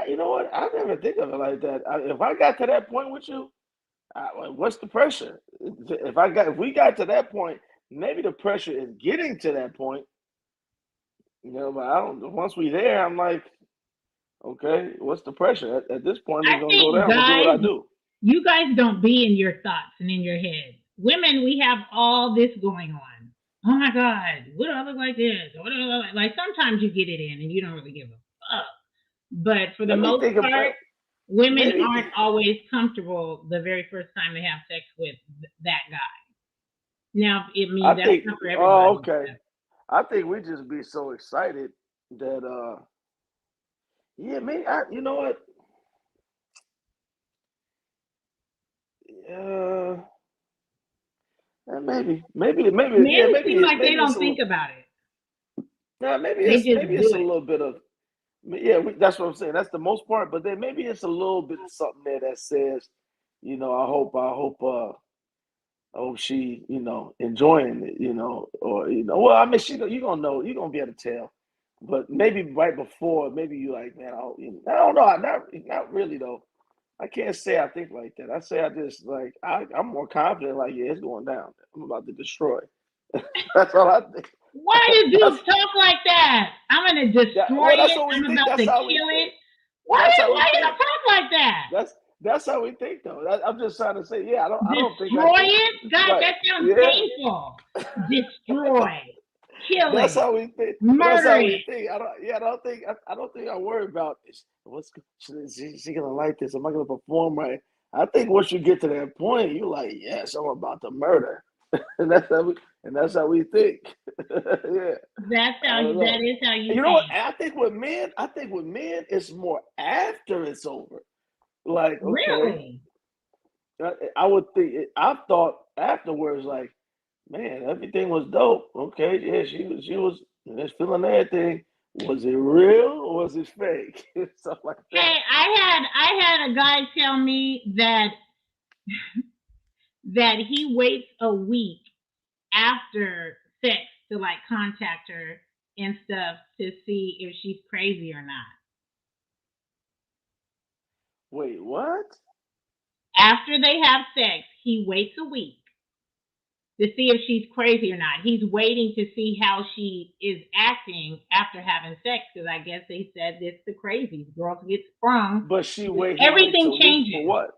You know what? I never think of it like that. If I got to that point with you, what's the pressure? If we got to that point, maybe the pressure is getting to that point. You know, but I don't. Once we there, I'm like, okay, what's the pressure? At this point, I it's gonna go think down. I'm gonna do what guys, I do. you guys don't be in your thoughts and in your head. Women, we have all this going on. Oh my God, what do I look like this? What do I look like? Sometimes you get it in and you don't really give a fuck. But for the Let me most think part, about women maybe. aren't always comfortable the very first time they have sex with that guy. Now, I I mean, that's think. not for Oh, everybody. okay. I think we just be so excited that. Yeah, maybe. You know what? Uh, yeah, Men seem like they maybe it's don't a think little. about it. Yeah, They maybe just it's do a it. little bit of. Yeah, that's what I'm saying. That's the most part. But then maybe it's a little bit of something there that says, I hope she, enjoying it, or well, I mean, you gonna know, you gonna be able to tell, but maybe right before, maybe you like, man, I don't know, not really though. I can't say I think like that. I say I just like I'm more confident. Like, yeah, it's going down. I'm about to destroy. That's all I think. Why do That's dudes talk like that? I'm gonna destroy well, that's it. what we I'm think. about That's to how we kill it. think. That's how we Why you think. don't talk like that? That's how we think though. I'm just trying to say, yeah, I don't think I Destroy can. it? God, Right? that sounds Yeah. painful. Destroy, kill That's it, how we think. But that's murder how we it. think. I don't. Yeah, I don't think I worry about this. She gonna like this? Am I gonna perform right? I think once you get to that point, you're like, yes, I'm about to murder, and that's how we think. Yeah, I don't That know. is how And you you know what? think. I think with men, it's more after it's over. Like, okay, Really? I would think. I thought afterwards, like, man, everything was dope. Okay, yeah, she was just feeling everything. Was it real or was it fake? Stuff like that. Hey, I had a guy tell me that he waits a week after sex to like contact her and stuff to see if she's crazy or not. Wait, what? After they have sex, he waits a week to see if she's crazy or not. He's waiting to see how she is acting after having sex because I guess they said it's the crazies. Girls get sprung. But he waits Everything a week for changes what?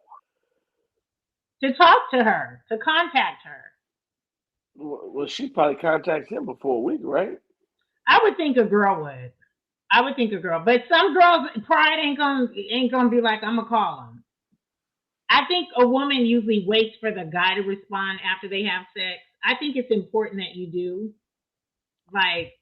to talk to her, to contact her. Well, she probably contacted him before a week, right? I would think a girl would. I would think a girl, but some girls' pride ain't gonna be like I'm gonna call him. I think a woman usually waits for the guy to respond after they have sex. I think it's important that you do, like,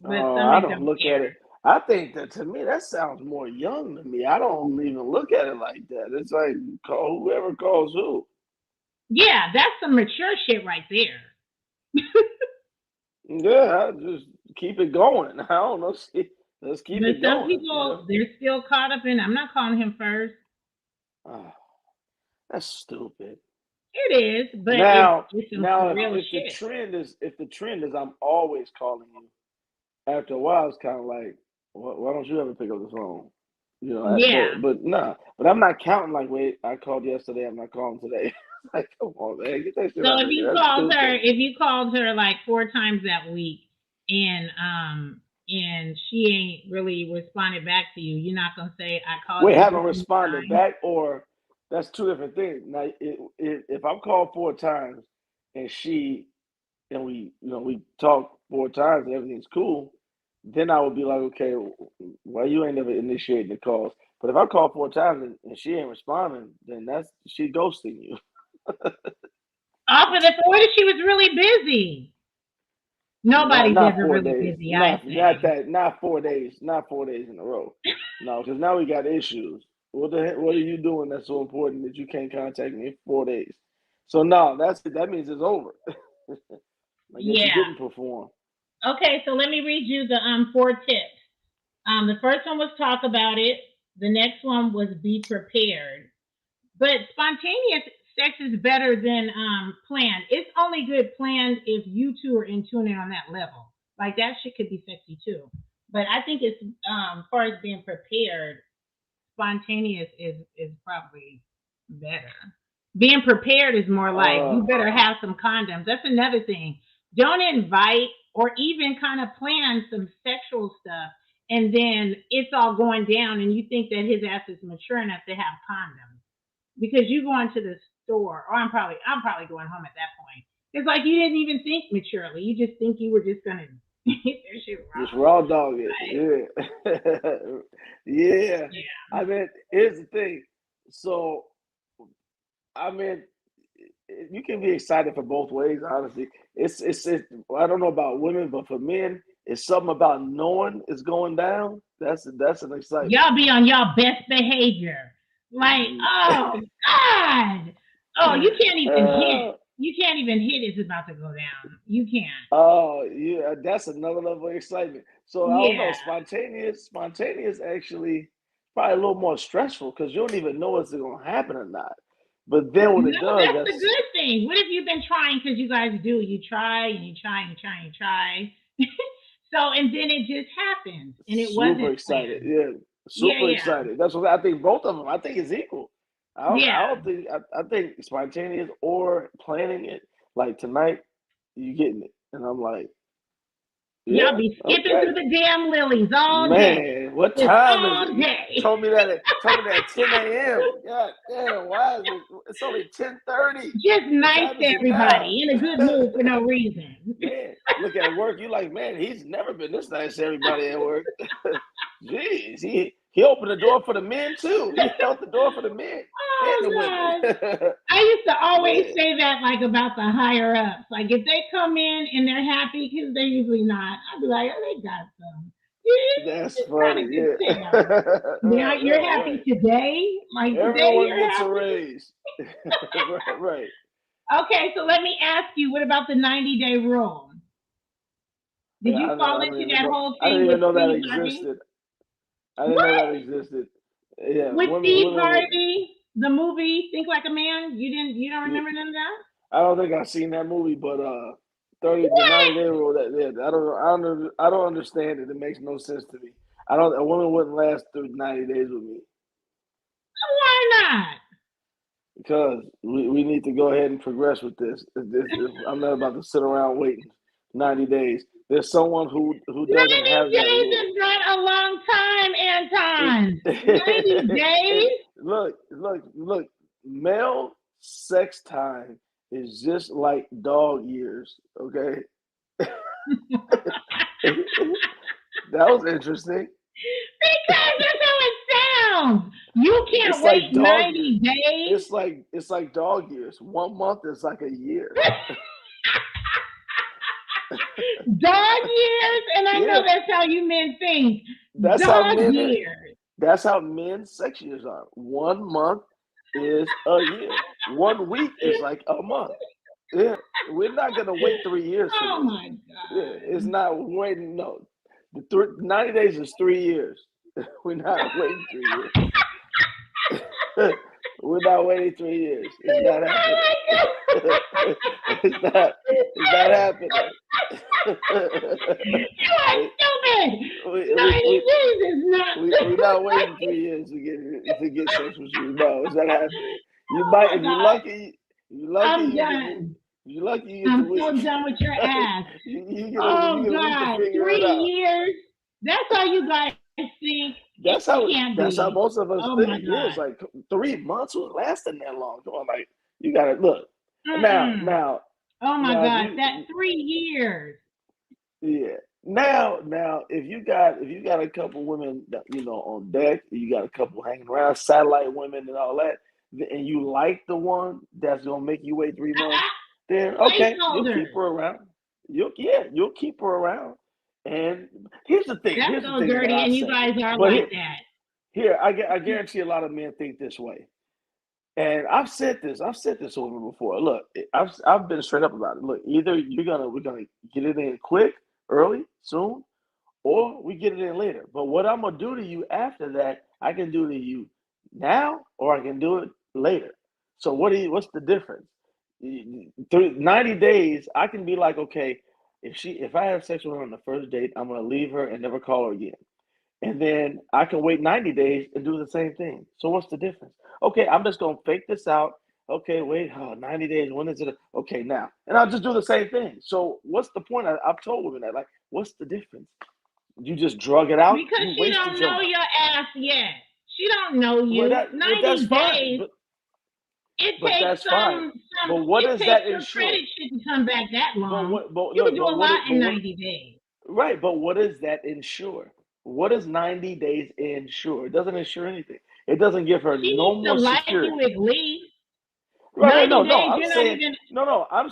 but some I men don't don't look at care. it. I think that to me that sounds more young to me. I don't even look at it like that. It's like call whoever calls who. Yeah, that's some mature shit right there. Yeah, I just keep it going. I don't know. Let's keep But it some going. people, they're still caught up in. I'm not calling him first. Ah, that's stupid. It is, but Now, it's some now, for real if shit. the trend is I'm always calling you, after a while, it's kind of like, why don't you ever pick up the phone? You know, Yeah. but nah. But I'm not counting like, wait, I called yesterday, I'm not calling today. Like, come on, man, get that shit So out of here. That's stupid. if you called her like 4 times that week, and she ain't really responded back to you, you're not gonna say I called Wait, you haven't this many responded times. back, or that's two different things. Now, if I'm called 4 times and we talk 4 times and everything's cool, then I would be like, okay, why you ain't never initiating the calls? But if I call 4 times and she ain't responding, then that's she ghosting you. Off of the order, she was really busy. Not Nobody's not ever four really days. busy, I Not say. that. Not 4 days. Not 4 days in a row. No, because now we got issues. What are you doing that's so important that you can't contact me in 4 days? So no, that means it's over. I guess you Yeah. didn't perform. Okay, so let me read you the 4 tips. The first one was talk about it. The next one was be prepared. But spontaneous sex is better than planned. It's only good planned if you two are in tuning on that level. Like that shit could be sexy too. But I think it's as far as being prepared, spontaneous is probably better. Being prepared is more like Uh, you better have some condoms. That's another thing. Don't invite or even kind of plan some sexual stuff and then it's all going down and you think that his ass is mature enough to have condoms because you going to the store or I'm probably going home at that point. It's like you didn't even think maturely. You just think you were just gonna hit that shit just raw. raw dog it. Like, Yeah, yeah. yeah. I mean, here's the thing. So I mean, you can be excited for both ways. Honestly, it's. I don't know about women, but for men, it's something about knowing it's going down. That's an excitement. Y'all be on y'all best behavior. Like, oh God. Oh, you can't even hit. Uh, You can't even hit it's about to go down. You can't. oh yeah, that's another level of excitement. So I don't know, Yeah. spontaneous actually probably a little more stressful because you don't even know if it's going to happen or not. But then when it No, does, that's the that's good thing. What if you've been trying because you guys do? You try and you try and you try and you try. So and then it just happens and it super wasn't excited. planned. Yeah, Yeah, super yeah. excited. That's what I think. Both of them, I think, is equal. I Yeah. don't think. I think spontaneous or planning it. Like tonight, you getting it, and I'm like, Y'all yeah, be skipping okay. through the damn lilies all day. Man, what Just time is it? all You day. told me that at 10 a.m. God damn, why is it? It's only 10:30. Just What nice time to is it now? everybody in a good mood for no reason. Man, look at work. You like, man, he's never been this nice to everybody at work. Jeez, he opened the door for the men too. He held the door for the men and Oh the women. God. I used to always Man, say that like about the higher ups. Like if they come in and they're happy, because they're usually not, I'd be like, oh, they got some. that's It's kind funny. of good Yeah, tell. Now right, you're right, happy right. today. Like today Everyone you're gets a happy. raise. Right, right. Okay, so let me ask you, what about the 90-day rule? Did Yeah, you fall I don't into even that know. whole I didn't thing even with know that Steve Harvey? existed. I didn't know that What? existed. Yeah, With Steve women would. Harvey, the movie Think Like a Man? You don't Yeah, remember none of that? I don't think I've seen that movie, but 30 the What? 90-day rule. That yeah, I don't understand it. It makes no sense to me. I don't. A woman wouldn't last through 90 days with me Why not? because we need to go ahead and progress with this. I'm not about to sit around waiting 90 days. There's someone who doesn't 90 have that days rule. is not a long time, It, Anton. 90 days? look. Male sex time is just like dog years. Okay, that was interesting. Because that's how it sounds. You can't It's like wait dog years. 90 days. It's like dog years. 1 month is like a year. Dog years? And I know Yeah, that's how you men think. that's how Dog men. years. That's how men's sex years are. 1 month is a year. 1 week is like a month. Yeah, we're not gonna wait 3 years for Oh this. my Yeah, it's God. not waiting. No, 90 days is 3 years. We're not waiting 3 years. We're not waiting 3 years. It's not happening. It's not happening. You are stupid. we, 90 we, days is not. we're not waiting 3 years to get sex with you. No, it's not happening. You Oh might, my if you're God. lucky, I'm done. you're lucky you get the I'm week. so done with your ass. you Oh get a week to God, figure 3 it out. years. That's how you guys think. That's It how can't how be. most of us Oh my think. Yeah, it's God. like 3 months was lasting that long. Come on, like you gotta look. Mm-mm. Now Oh my if God, you that 3 years. yeah. Now if you got a couple women that, on deck, you got a couple hanging around, satellite women and all that, and you like the one that's gonna make you wait 3 months, then okay, you'll keep Placeholders. her around. You'll keep her around. And here's the thing. That's Here's the so thing that dirty, I and you say. guys are But like that. I guarantee a lot of men think this way. And I've said this over before. Look, I've been straight up about it. Look, either we're gonna get it in quick, early, soon, or we get it in later. But what I'm gonna do to you after that, I can do to you now, or I can do it later. So what's the difference? 90 days, I can be like, okay, if I have sex with her on the first date, I'm gonna leave her and never call her again. And then I can wait 90 days and do the same thing. So what's the difference? Okay, I'm just gonna fake this out. Okay, wait, 90 days. When is it? Okay, now. And I'll just do the same thing. So what's the point? I've told women that, like, what's the difference? You just drug it out. Because You she wasted don't your know your ass yet. She don't know well, you. that's 90 fine. days. It But takes that's fine. But what it does takes that your ensure? credit shit to come back that But long. what but You can look, do a lot but in what 90 days. right, but what does that ensure? What does 90 days ensure? It doesn't ensure anything. It doesn't give her She no needs to more like you security. at least. Right. 90 No. days, I'm you're not saying even. no. I'm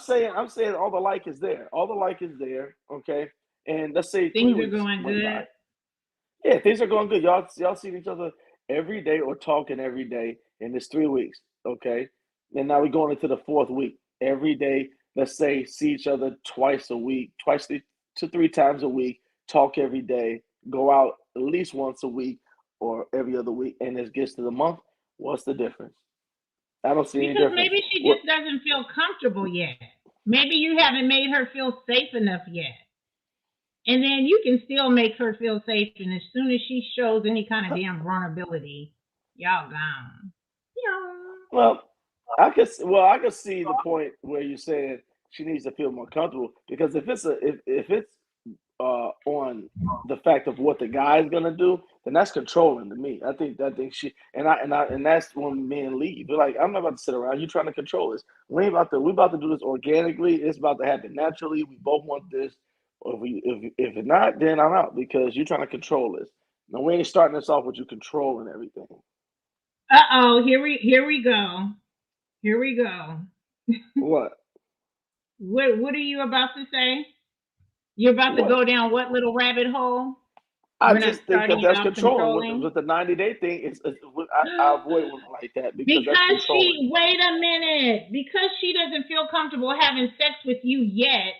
saying all the like is there. All the like is there. Okay. And let's say three Things are weeks going went by. good. Yeah, things are going good. Y'all see each other every day or talking every day, and it's 3 weeks. Okay. And now we're going into the fourth week. Every day, let's say see each other twice a week, to 3 times a week, talk every day, go out at least once a week or every other week, and it gets to the month. What's the difference? I don't see any Because difference. maybe she What just doesn't feel comfortable yet. Maybe you haven't made her feel safe enough yet. And then you can still make her feel safe. And as soon as she shows any kind of damn vulnerability, y'all gone. Yeah. Well, I could see the point where you're saying she needs to feel more comfortable because if it's on the fact of what the guy's gonna do, then that's controlling to me. I think she and that's when men leave. They're like, I'm not about to sit around. You trying to control this? We about to do this organically. It's about to happen naturally. We both want this. Or if it's not, then I'm out because you're trying to control this. No, we ain't starting this off with you controlling everything. Uh-oh, here we go. Here we go. What? What are you about to say? You're about to What? go down what little rabbit hole? I We're not just think that starting it that's off controlling. With controlling. the 90-day thing, I avoid women like that because that's Because controlling. wait a minute, because she doesn't feel comfortable having sex with you yet,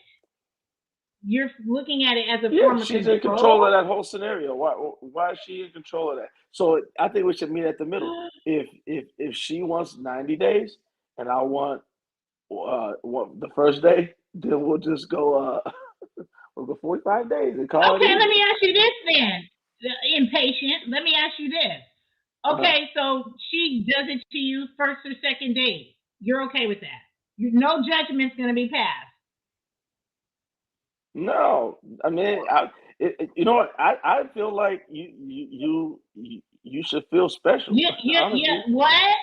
you're looking at it as a Yeah, form of she's in control of control. that whole scenario. Why is she in control of that? So I think we should meet at the middle. If she wants 90 days and I want the first day, then we'll just go we'll go 45 days and call it Okay, let even. me ask you this then. Impatient. Let me ask you this. Uh-huh. Okay, so she does it to you first or second date. You're okay with that? No judgment's going to be passed. No, I mean, you know what? I feel like you should feel special. Honestly, What?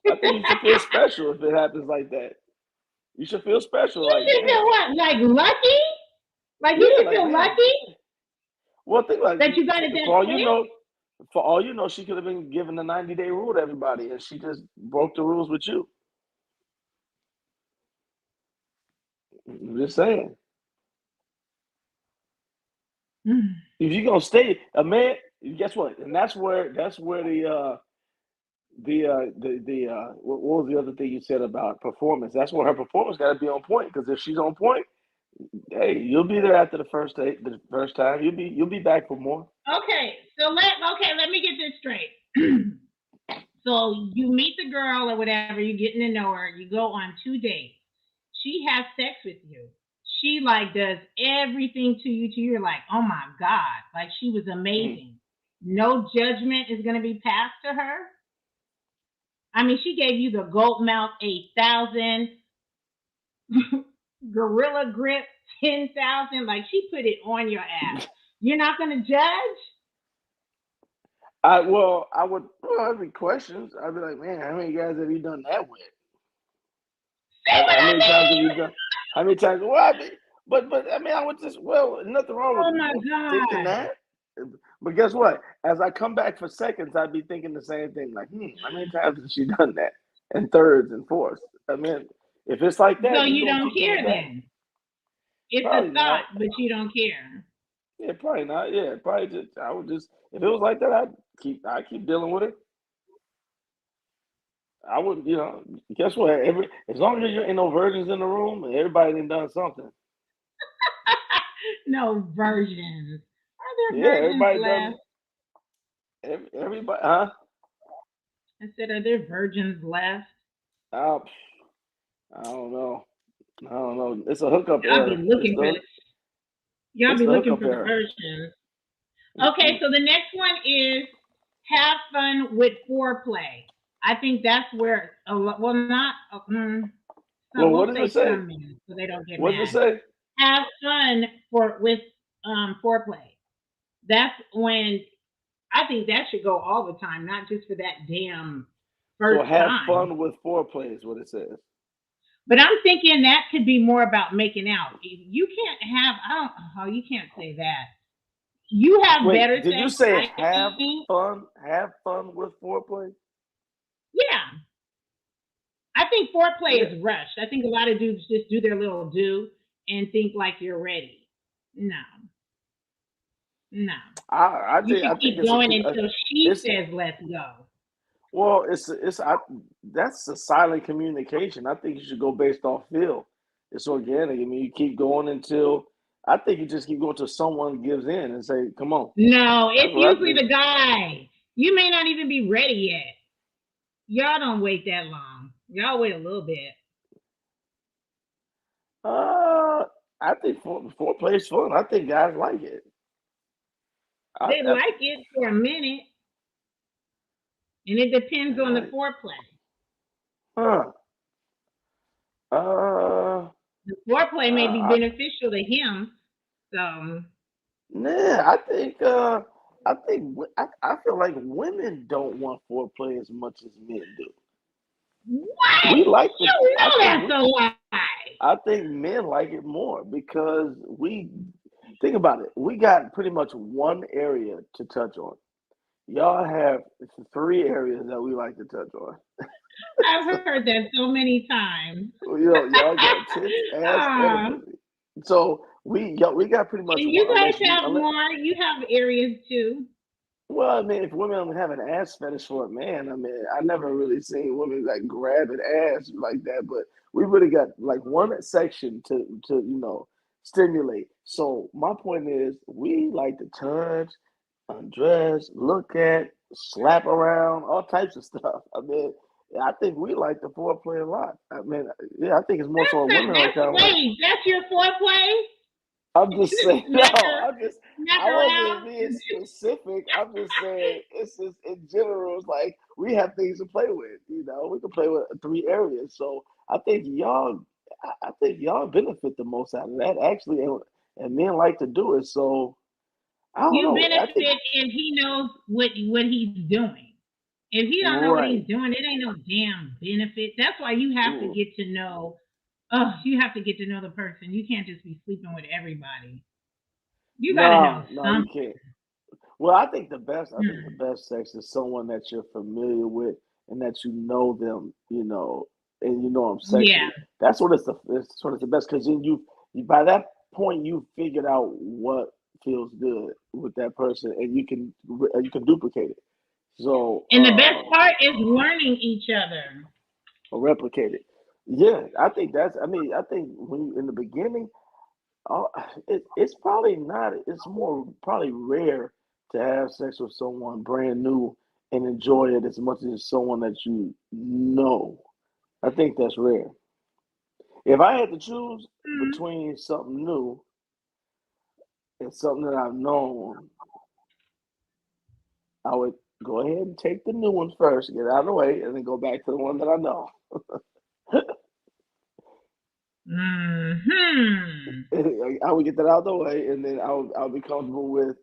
I think you should feel special if it happens like that. You should feel special, You like should feel damn, what? Like lucky? Like you yeah, should like feel damn. lucky Well, think like that you got it for that all you quick? know, she could have been given the 90-day rule to everybody, and she just broke the rules with you. I'm just saying, if you're gonna stay a man, guess what? And that's where what was the other thing you said about performance? That's where her performance got to be on point. Because if she's on point, hey, you'll be there after the first date, the first time. You'll be back for more. Okay, let me get this straight. So you meet the girl or whatever, you're getting to know her, you go on 2 dates. She has sex with you. She like does everything to you you're like, oh my God, like she was Mm. amazing. No judgment is gonna be passed to her. I mean, she gave you the gold mouth 8,000, gorilla grip 10,000. Like she put it on your ass. You're not gonna judge? I would. Well, I'd be questions. I'd be like, man, how many guys have you done that with? See what How I many times have you mean? done? How many times? Well, I mean, but I mean, I would just nothing wrong Oh my with thinking God. that. But guess what? As I come back for seconds, I'd be thinking the same thing. Like, how many times has she done that? And thirds and fourths. I mean, if it's like So that, you you gonna don't keep coming care back. then. It's Probably a thought, not. but you don't care. Yeah, probably not. Yeah, probably just. I would just. If it was like that, I keep dealing with it. I wouldn't. Guess what? As long as there ain't no virgins in the room, everybody done done something. No virgins. Are there Yeah, virgins everybody done. left? Everybody, huh? I said, are there virgins left? Uh, I don't know. I don't know. It's a hookup I'll be era. It's looking for the the y'all it's be the looking hookup for the era. virgins. Okay, Mm-mm. so the next one is have fun with foreplay. I think that's where a lot, well, not, so Well, what we'll does it say say? some men so they don't get What does it mad. say? Have fun for with foreplay. That's when I think that should go all the time, not just for that damn So first have time. fun with foreplay is what it says. But I'm thinking that could be more about making out. You can't have, I don't, oh, you can't say that. You have Wait, better did you sex, say I have think. fun? Have fun with foreplay? Yeah. I think foreplay Yeah. is rushed. I think a lot of dudes just do their little do and think like you're ready. No, no. You I should think keep going until she it's says, let's go. well, that's a silent communication. I think you should go based off feel. It's organic. I mean, you keep going until I think you just keep going until someone gives in and say, "Come on." No, That's it's what I usually think. the guy. You may not even be ready yet. Y'all don't wait that long. Y'all wait a little bit. Uh, I think foreplay is fun. I think guys like it. They I like it for a minute, and it depends on the like, foreplay. huh? Uh, The foreplay may be uh, beneficial to him. So nah. I feel like women don't want foreplay as much as men do. what? We like the. You know that's a lie. I think men like it more because we think about it. We got pretty much one area to touch on. Y'all have three areas that we like to touch on. I've heard that so many times. Y'all got tits, ass, and a Ah, pussy. So we got pretty much and one. you guys have more. You have areas too. Well, I mean, if women don't have an ass fetish for a man, I mean, I never really seen women like grabbing ass like that. But we really got like one section to stimulate. So my point is, we like to touch, undress, look at, slap around, all types of stuff. I mean, I think we like the foreplay a lot. I mean, yeah, I think it's more so a women are That's kind of like. wait. That's your foreplay. I'm just saying, no, Smack smack I wasn't around. being specific. I'm just saying, it's just in general, it's like we have things to play with. We can play with three areas. So I think y'all benefit the most out of that actually, and men like to do it. So I don't You know. I think benefit if he knows what he's doing. If he don't know what right. he's doing, it ain't no damn benefit. That's why you have to Mm, get to know. Oh, you have to get to know the person. You can't just be sleeping with everybody. You got to know no, no, you something. can't. Well, I think the Hmm. best sex is someone that you're familiar with and that you know them, and you know them Yeah. sexually. That's what it's the best because then you by that point you figured out what feels good with that person and you can duplicate it. So And the best part is learning each other. or replicate it. Yeah, I think that's. I mean, I think when you in the beginning, Oh, it's probably not. It's more probably rare to have sex with someone brand new and enjoy it as much as someone that you know. I think that's rare. If I had to choose Mm. between something new and something that I've known, I would go ahead and take the new one first, get it out of the way, and then go back to the one that I know. Hmm. I would get that out of the way, and then I'll be comfortable with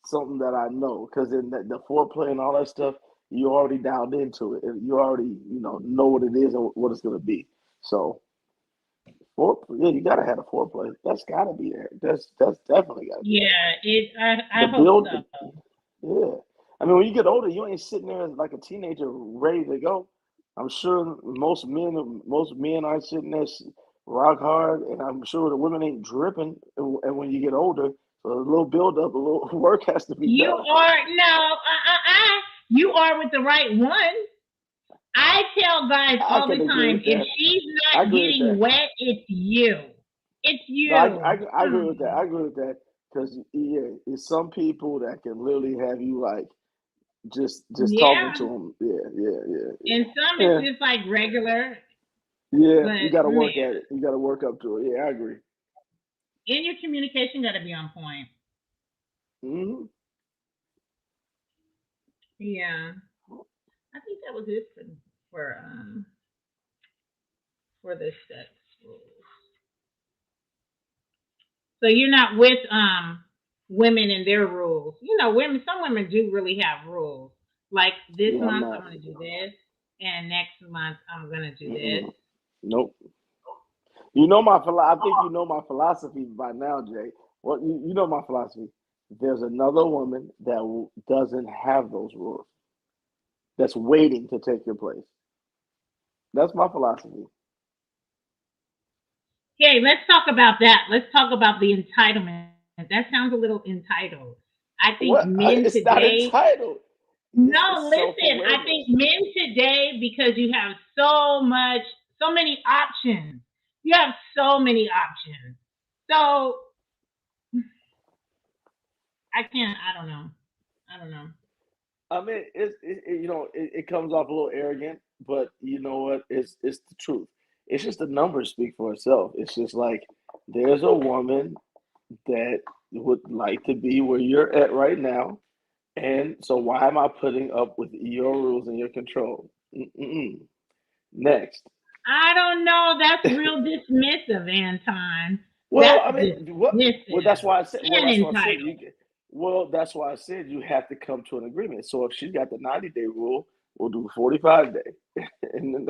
something that I know, because then the foreplay and all that stuff, you already dialed into it, and you already know what it is and what it's gonna be. So yeah, you gotta have a foreplay. That's gotta be there. That's definitely gotta be there. Yeah, I The hope build, so. yeah. I mean, when you get older, you ain't sitting there like a teenager ready to go. I'm sure most men aren't sitting there rock hard, and I'm sure the women ain't dripping. And when you get older, so a little build up, a little work has to be You done. are no, you are with the right one. I tell guys I all the can agree time, with if that. she's I not agree with getting that. wet, it's you. It's No, I, you. I, I agree with that. Hmm. I agree with that because yeah, it's some people that can literally have you like just talking Yeah, to them. Yeah, yeah, yeah, and some yeah. it's Yeah, just like regular, yeah. You but got to man, work at it. You got to work up to it. Yeah, I agree. and your communication got to be on point. Hmm. Yeah, I think that was it for for the sex rules. So you're not with women and their rules. You know, women. Some women do really have rules. Like this Yeah, I'm month I'm not. gonna do this, and next month I'm gonna do this. Mm-mm. Nope. I think you know my philosophy by now, Jay. Well, you know my philosophy. There's another woman that doesn't have those rules. That's waiting to take your place. That's my philosophy. Okay, let's talk about that. Let's talk about the entitlement. That sounds a little entitled. I think What? men It's not today. entitled. It's No, self listen. I awareness. think men today, because you have so much, so many options. You have so many options. So I can't. I don't know. I don't know. I mean, it comes off a little arrogant, but you know what? It's the truth. It's just the numbers speak for itself. It's just like there's a woman that would like to be where you're at right now, and so why am I putting up with your rules and your control? Mm-mm. Next. I don't know. That's real dismissive, Anton. Well, That's I mean, what? Well, dismissive that's why I said. Well, and that's why I said entitled. you. Well, that's why I said you have to come to an agreement. So if she's got the 90-day rule, we'll do 45 day, and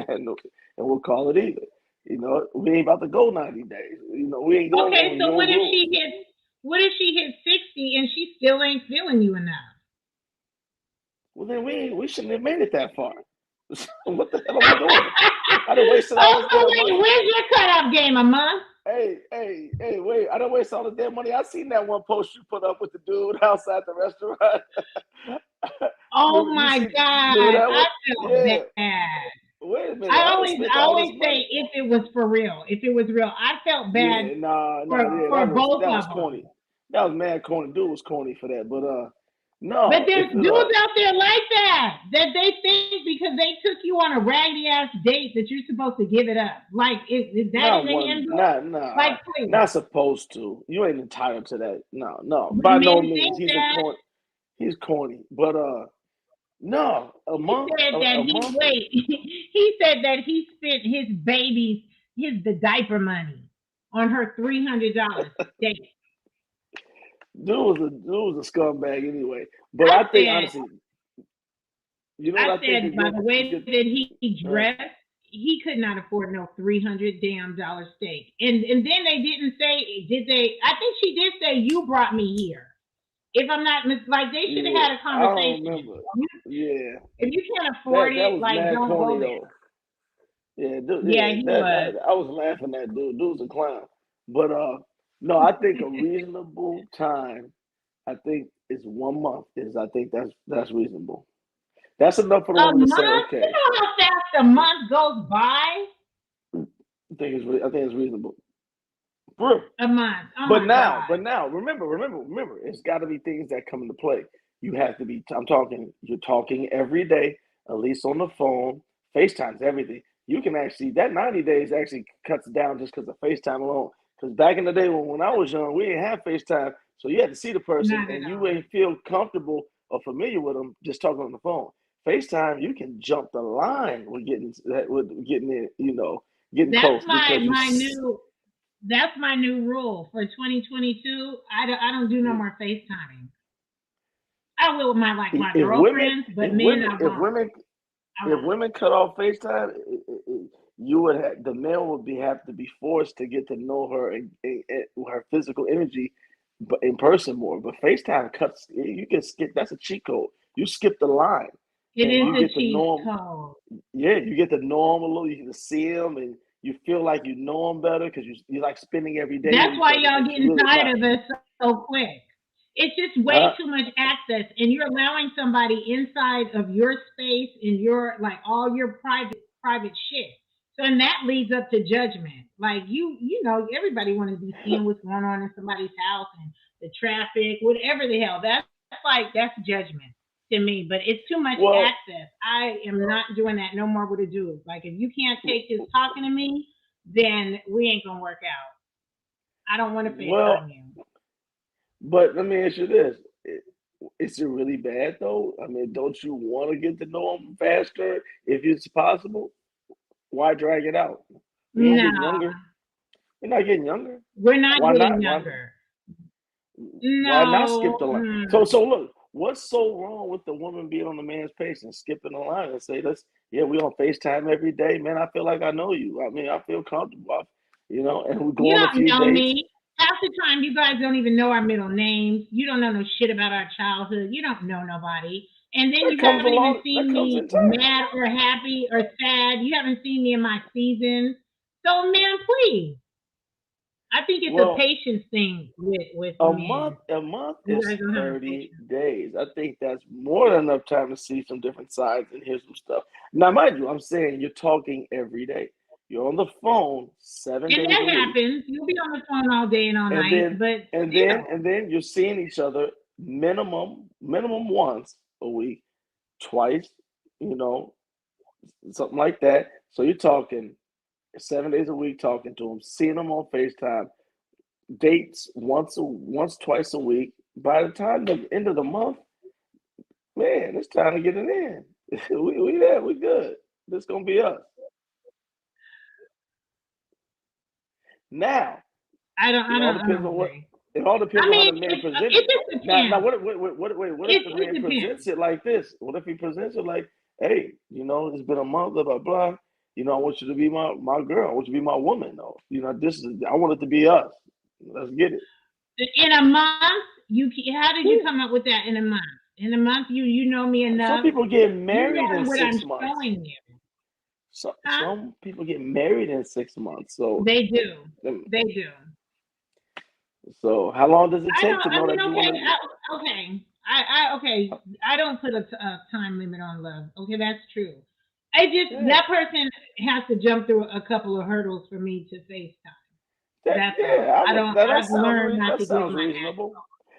we'll call it even. We ain't about to go 90 days. We ain't going Okay, on so your what if rules. she hits? What if she hits 60 and she still ain't feeling you enough? Well, then we shouldn't have made it that far. What the hell are we doing? I done wasted all this Oh damn wait, money. where's your cutoff game, a month? Hey, hey, hey, wait! I don't waste all this damn money. I seen that one post you put up with the dude outside the restaurant. Oh Remember, my remember God, that I one? feel Yeah. bad. Wait a minute. I I done always, spent I all this always money. say if it was for real, if it was real, I felt bad Yeah, nah, nah, for yeah, for both that of was corny. them. That was mad corny. Dude was corny for that. But But no, there's if dudes out there like that that they think because they took you on a raggedy ass date that you're supposed to give it up. Like, is that in not the one, handbook? not Like, nah, please. not supposed to. You ain't entitled to that. No, no, But by no men means. think that. He's corny. But no, a He month, said that a he month. wait. He said that he spent his baby's the diaper money on her $300 date. Dude was a scumbag anyway. But I I think said, honestly, you know I what I think a said by good the way good. that he Uh, dressed, he could not afford no 300 damn dollar steak. And then they didn't say, did they? I think she did say you brought me here. If I'm not like they should have yeah, had a I don't conversation. remember. Yeah, If you can't afford that it, was like mad don't corny go there. though. Yeah, dude, Yeah, yeah, he was. that I was laughing at dude. Dude's a clown. But no, I think a reasonable time, I think is 1 month. I think that's reasonable. That's enough for the A woman to say, month? You okay. know how fast a month goes by? I think it's reasonable. For real. A month. Oh But my now, God. remember, it's got to be things that come into play. you have to be. I'm talking. You're talking every day, at least on the phone. FaceTime's everything. You can actually that 90 days actually cuts down just because of FaceTime alone. Because back in the day when I was young, we didn't have FaceTime, so you had to see the person, Not at and you all. ain't feel comfortable or familiar with them just talking on the phone. FaceTime, you can jump the line with getting in, getting That's close my because you. my new that's my new rule for 2022. I don't do no more FaceTiming. I will with my like my If women, girlfriends, but if men women, I if won't. women, I if won't. women cut off FaceTime, you would have the man would have to be forced to get to know her and her physical energy, but in person more. But FaceTime cuts. You can skip. That's a cheat code. You skip the line, It and is you a get to cheat know 'em. code. Yeah, you get to know them a little. You get to see them, and you feel like you know them better because you like spending every day with That's each why other. y'all But you getting really tired not. of us so quick. It's just way Huh? too much access, and you're allowing somebody inside of your space and your like all your private shit. So and that leads up to judgment. Like everybody want to be seeing what's going on in somebody's house and the traffic, whatever the hell. That's judgment to me. But it's too much Well, access. I am not doing that no more with a dude. Like if you can't take this talking to me, then we ain't gonna work out. I don't want to well, FaceTime you. but let me ask you this: Is it really bad though? I mean, don't you want to get to know them faster if it's possible? Why drag it out? We're not No, getting younger. We're not getting younger. we're not Why getting not? Why? younger. Why not skip No, the line? So look, what's so wrong with the woman being on the man's page and skipping the line and say, let's yeah, we on FaceTime every day, man. I feel like I know you. I mean, I feel comfortable. And we go you on a don't few know dates. me. Half the time, you guys don't even know our middle names. You don't know no shit about our childhood. You don't know nobody. And then That you comes haven't even along. That seen comes me in time. mad or happy or sad. You haven't seen me in my seasons. So, man, please. I think it's a Well, patience thing with a month, men. a month You is guys don't have no 30 patience. days. I think that's more than enough time to see some different sides and hear some stuff. Now, mind you, I'm saying you're talking every day. You're on the phone seven And days that a week. happens. You'll be on the phone all day and all and night, then but and then still. and then you're seeing each other minimum once a week, twice, you know, something like that. So you're talking 7 days a week, talking to them, seeing them on FaceTime, dates once twice a week. By the time the end of the month, man, it's time to get it in. We there, we good. This gonna be us. Now, I don't it I all don't I depends don't on what agree. it all I depends on how mean, the man present it it. just Now, depends. what if the It man depends. presents it like this? What if he presents it like, hey, it's been a month, blah blah blah. I want you to be my girl. I want you to be my woman, though. I want it to be us. Let's get it. In a month, how did you Yeah. come up with that in a month? In a month, you know me Some enough. people get You married in know what I'm 6 months. showing you, huh? Some people get married in 6 months. So, They do. um, They do. so how long does it I take don't. to I know mean, that you want okay, to? okay. Okay. I don't put a time limit on love. Okay, that's true. I just Yeah, that person has to jump through a couple of hurdles for me to FaceTime. That's all. yeah. I don't. That I've learned not that to give sounds my reasonable.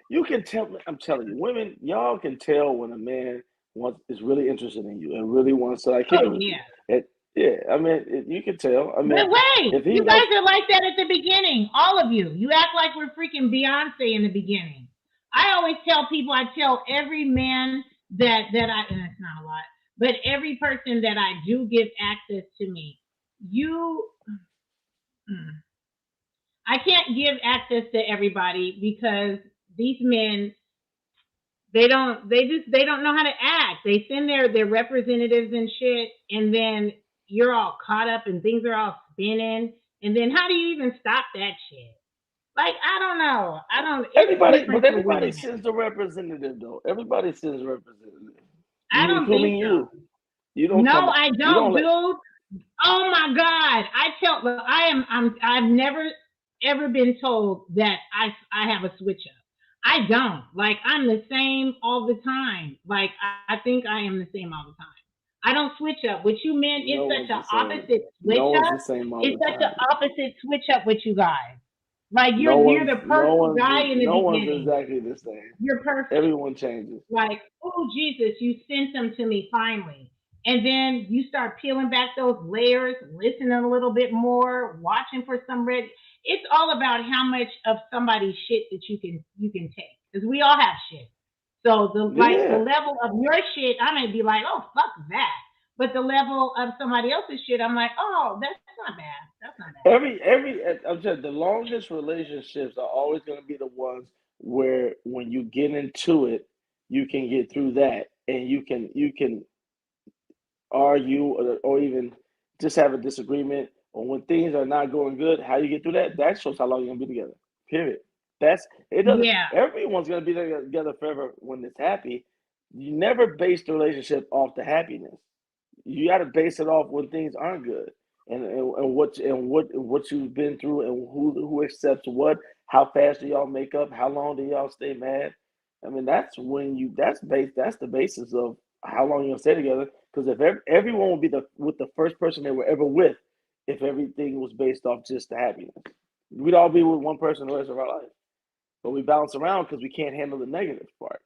You can tell. I'm telling you, women, y'all can tell when a man is really interested in you and really wants to like kick it Oh with you. yeah. Yeah, I mean, you can tell. I But mean, wait, if he you wants, guys are like that at the beginning. All of you. You act like we're freaking Beyonce in the beginning. I always tell people, I tell every man that I, and it's not a lot, but every person that I do give access to me, you, mm, I can't give access to everybody because these men, they don't know how to act. They send their representatives and shit, and then you're all caught up and things are all spinning. And then how do you even stop that shit? Like I don't know. I don't. It's but different for everybody women. sends the representative though. Everybody sends a representative, I don't think including you. so. You don't No, come. I You don't, don't let. dude. Oh my god. I've never ever been told that I have a switch up. I don't. Like I'm the same all the time. Like I think I am the same all the time. I don't switch up. With you men, No it's such one's an the same. opposite switch No one's up. the same all It's the such an time. opposite switch up with you guys. Like No you're one's the perfect guy in the no one's beginning. exactly the same. You're perfect. Everyone changes. Like, oh Jesus, you sent them to me finally. And then you start peeling back those layers, listening a little bit more, watching for some red. It's all about how much of somebody's shit that you can take. Because we all have shit. So the Yeah. level of your shit, I may be like, oh fuck that. But the level of somebody else's shit, I'm like, oh, that's not bad. That's not bad. I'm saying the longest relationships are always going to be the ones where when you get into it, you can get through that, and you can argue or even just have a disagreement, or when things are not going good, how you get through that. That shows how long you're gonna be together. Period. That's it. Doesn't Yeah. everyone's gonna be together forever when it's happy. You never base the relationship off the happiness. You got to base it off when things aren't good, and what you've been through, and who accepts what. How fast do y'all make up? How long do y'all stay mad? I mean, that's the basis of how long you're gonna stay together. Because if everyone would be with the first person they were ever with, if everything was based off just the happiness, we'd all be with one person the rest of our life. But we bounce around because we can't handle the negative part.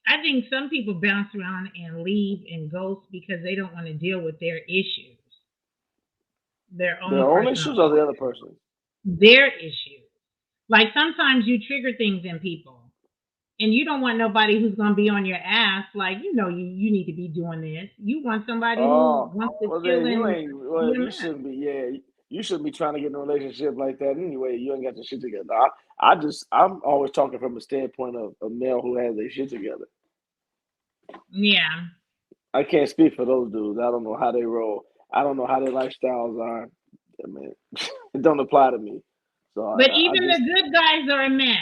I think some people bounce around and leave and ghost because they don't want to deal with their issues, their Their own own personal issues are the other person. their issues. Like sometimes you trigger things in people, and you don't want nobody who's going to be on your ass. Like you need to be doing this. You want somebody who Oh, wants to well chill then you and ain't. be Well, a you man. shouldn't be. Yeah, you shouldn't be trying to get in a relationship like that anyway. You ain't got your shit together. I'm always talking from a standpoint of a male who has their shit together. Yeah, I can't speak for those dudes. I don't know how they roll. I don't know how their lifestyles are. I mean, it don't apply to me. So but I even just the good guys are a mess.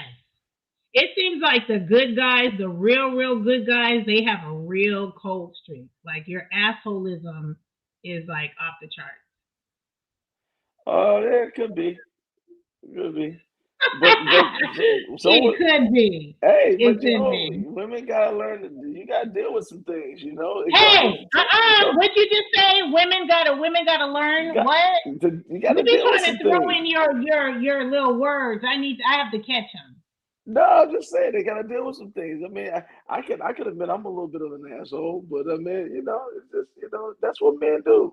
It seems like the good guys, the real good guys, they have a real cold streak. Like your assholism is like off the charts. oh yeah, it could be, but It so could be. hey, It but could be. women gotta learn to. You gotta deal with some things. It goes with Hey, it goes. what you just say? Women gotta You learn got what? you You gotta be deal with trying some to throw things. in your little words. I have to catch them. No, I'm just saying they gotta deal with some things. I mean, I could admit I'm a little bit of an asshole, but I mean, it's just that's what men do.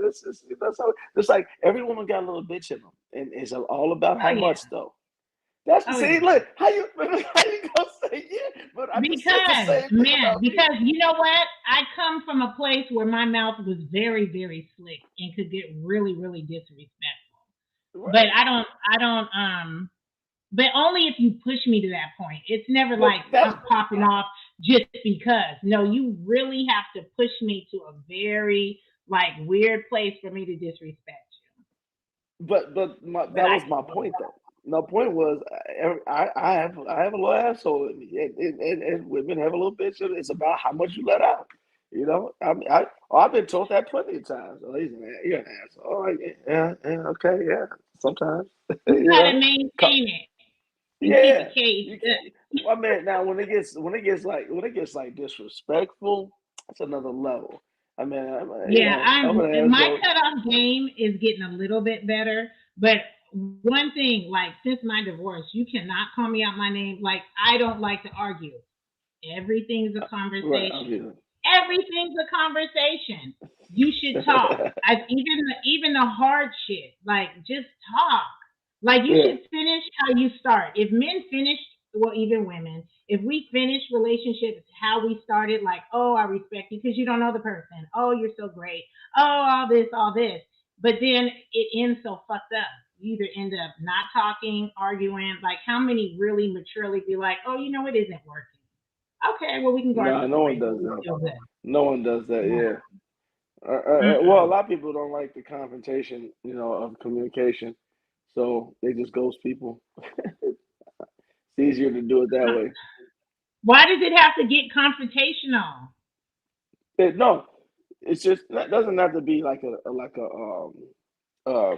That's just that's how. It's like every woman got a little bitch in them, and it's all about Oh how yeah. much though. That's Oh see, yeah. look how you gonna say yeah, but I just said the Because, same thing man, about me. because you know what? I come from a place where my mouth was very, very slick and could get really, really disrespectful. But Right. but only if you push me to that point. It's never Well, like that's I'm popping off just because. No, you really have to push me to a very like weird place for me to disrespect you. But that I was can my hold point though. My point was I have a little asshole in me, and women have a little bitch. In it. It's about how much you let out. I mean, I've been told that plenty of times. Oh, you're an asshole. Oh, yeah, okay, yeah. Sometimes, you you gotta know, Co- maintain it and keep yeah. it caged You up. can, I mean, now when it gets like disrespectful, that's another level. I mean, Yeah, I'm an my asshole. cutoff game is getting a little bit better, but one thing, like since my divorce, you cannot call me out my name. Like I don't like to argue. Everything's a Right, conversation. I'm Everything's a conversation. You should talk. Even the hard shit. Like just talk. Like you yeah. should finish how you start. If men finish, well, even women, if we finish relationships how we started, like, oh, I respect you because you don't know the person. Oh, you're so great. Oh, all this. But then it ends so fucked up. You either end up not talking, arguing. Like, how many really maturely be like, oh, it isn't working. Okay, well, we can go our No, no separate one ways, but does we're that. still good. No one does that. No. Yeah. Well, a Mm-mm. lot of people don't like the confrontation, of communication, so they just ghost people. It's easier to do it that way. Why does it have to get confrontational? No, it's just that doesn't have to be like uh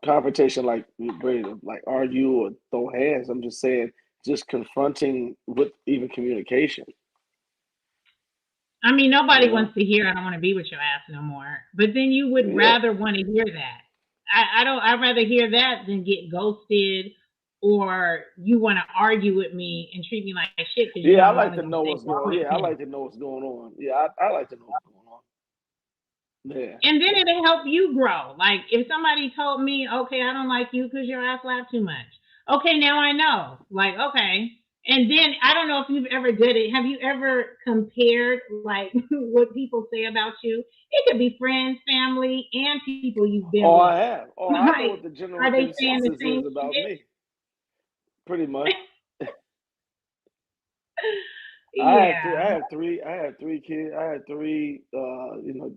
confrontation like ready to like argue or throw hands. I'm just saying, just confronting with even communication. I mean, You nobody know? wants to hear, I don't want to be with your ass no more. But then you would Yeah. rather want to hear that. I don't. I'd rather hear that than get ghosted, or you want to argue with me and treat me like shit because you know Yeah, I I'm like only to gonna know say what's one going. quick Yeah, I minute. like to know what's going on. Yeah, I like to know what's going on. Yeah. And then it'll help you grow. Like if somebody told me, okay, I don't like you because your ass laugh too much. Okay, now I know. Like, okay. And then I don't know if you've ever did it. Have you ever compared like what people say about you? It could be friends, family, and people you've been Oh, with. I have. Oh, I know Like, what the general are they saying the consensus same is about shit? me. Pretty much. I Yeah. have three. I have three kids. I have three.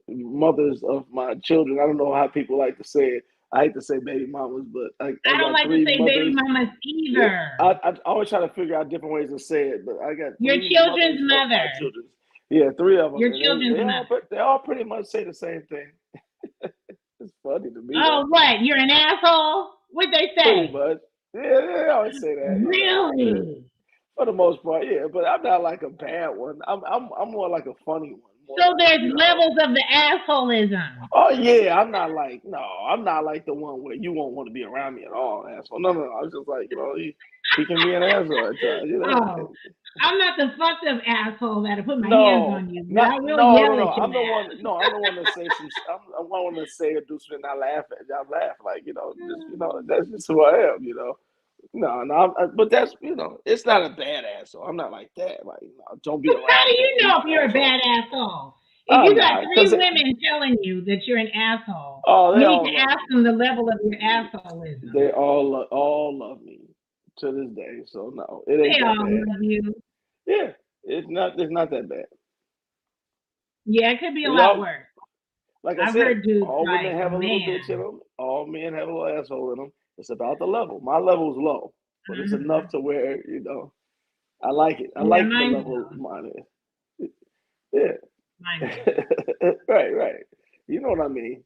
Mothers of my children. I don't know how people like to say it. I hate to say baby mamas, but I I don't got like to three say baby mothers. mamas Yeah, either. I always try to figure out different ways to say it, but I got Your three children's mothers of my mother. children. Yeah, three of them, Your and children's mother. they all pretty much say the same thing. It's funny to me though. Oh, what? You're an asshole? What'd they Pretty say? much. Yeah, they always say that. Yeah. Really? For the most part, yeah. But I'm not like a bad one. I'm more like a funny one. More So like, there's levels of the assholism. oh yeah, I'm not like no, I'm not like the one where you won't want to be around me at all, asshole. No. I was just like, he can be an asshole at times. Oh, I'm not the fucked up asshole that'll put my hands No, on you, but not I will no, no, yell no. at your I'm the one. ass. No, I'm the one that say some. I'm the one that say or do something. And I laugh at. I laugh like just that's just who I am. No. But that's it's not a bad asshole. I'm not like that. Like don't be How do around me. you You know my if you're a asshole. bad asshole? If Oh you got no, three because women telling you that you're an asshole, they you need all to love ask me. them the level of your assholism. They all love me to this day. So no, it ain't They that all bad. love you. Yeah, it's not that bad. Yeah, it could be a lot Y'all, worse. like I I've said, heard dudes all women like, have a little bitch in man. them. All men have a little asshole in them. It's about the level. My level's low, but it's enough Mhm. to where I like it. I Yeah, like the mine's level low. mine is. Yeah, Mine's low. right. You know what I mean?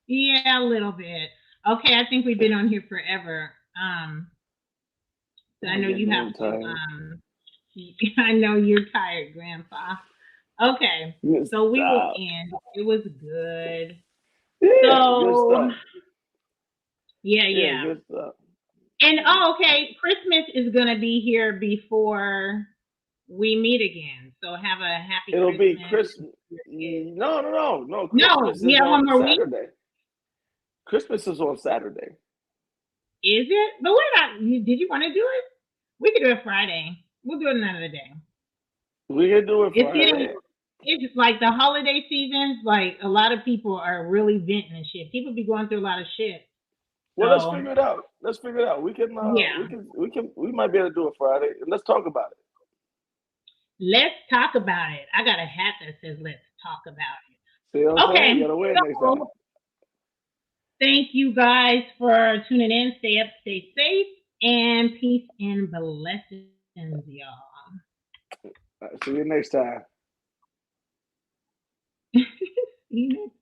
Yeah, a little bit. Okay, I think we've been on here forever. So I I'm know getting you a have little to. tired. I know you're tired, Grandpa. Okay, so we will Stop. end. It was good. Yeah, good So stuff. yeah, Yeah, yeah. good stuff. And oh, okay, Christmas is gonna be here before we meet again. So have a happy It'll be Christmas Christmas. to your kids. No. No, Christmas we is have one on more week. Saturday. Christmas is on Saturday. Is it? But what about you? Did you want to do it? We could do it Friday. We'll do it another day. We can do it It's getting Friday. it's like the holiday seasons, like a lot of people are really venting and shit. People be going through a lot of shit. Well, let's So figure it out. Let's figure it out. yeah. We might be able to do it Friday. Let's talk about it. Let's talk about it. I got a hat that says let's talk about See what I'm it. saying? You Okay. gotta win next time. So thank you guys for tuning in. Stay up, stay safe, and peace and blessings, y'all. All right, see you next time. See you next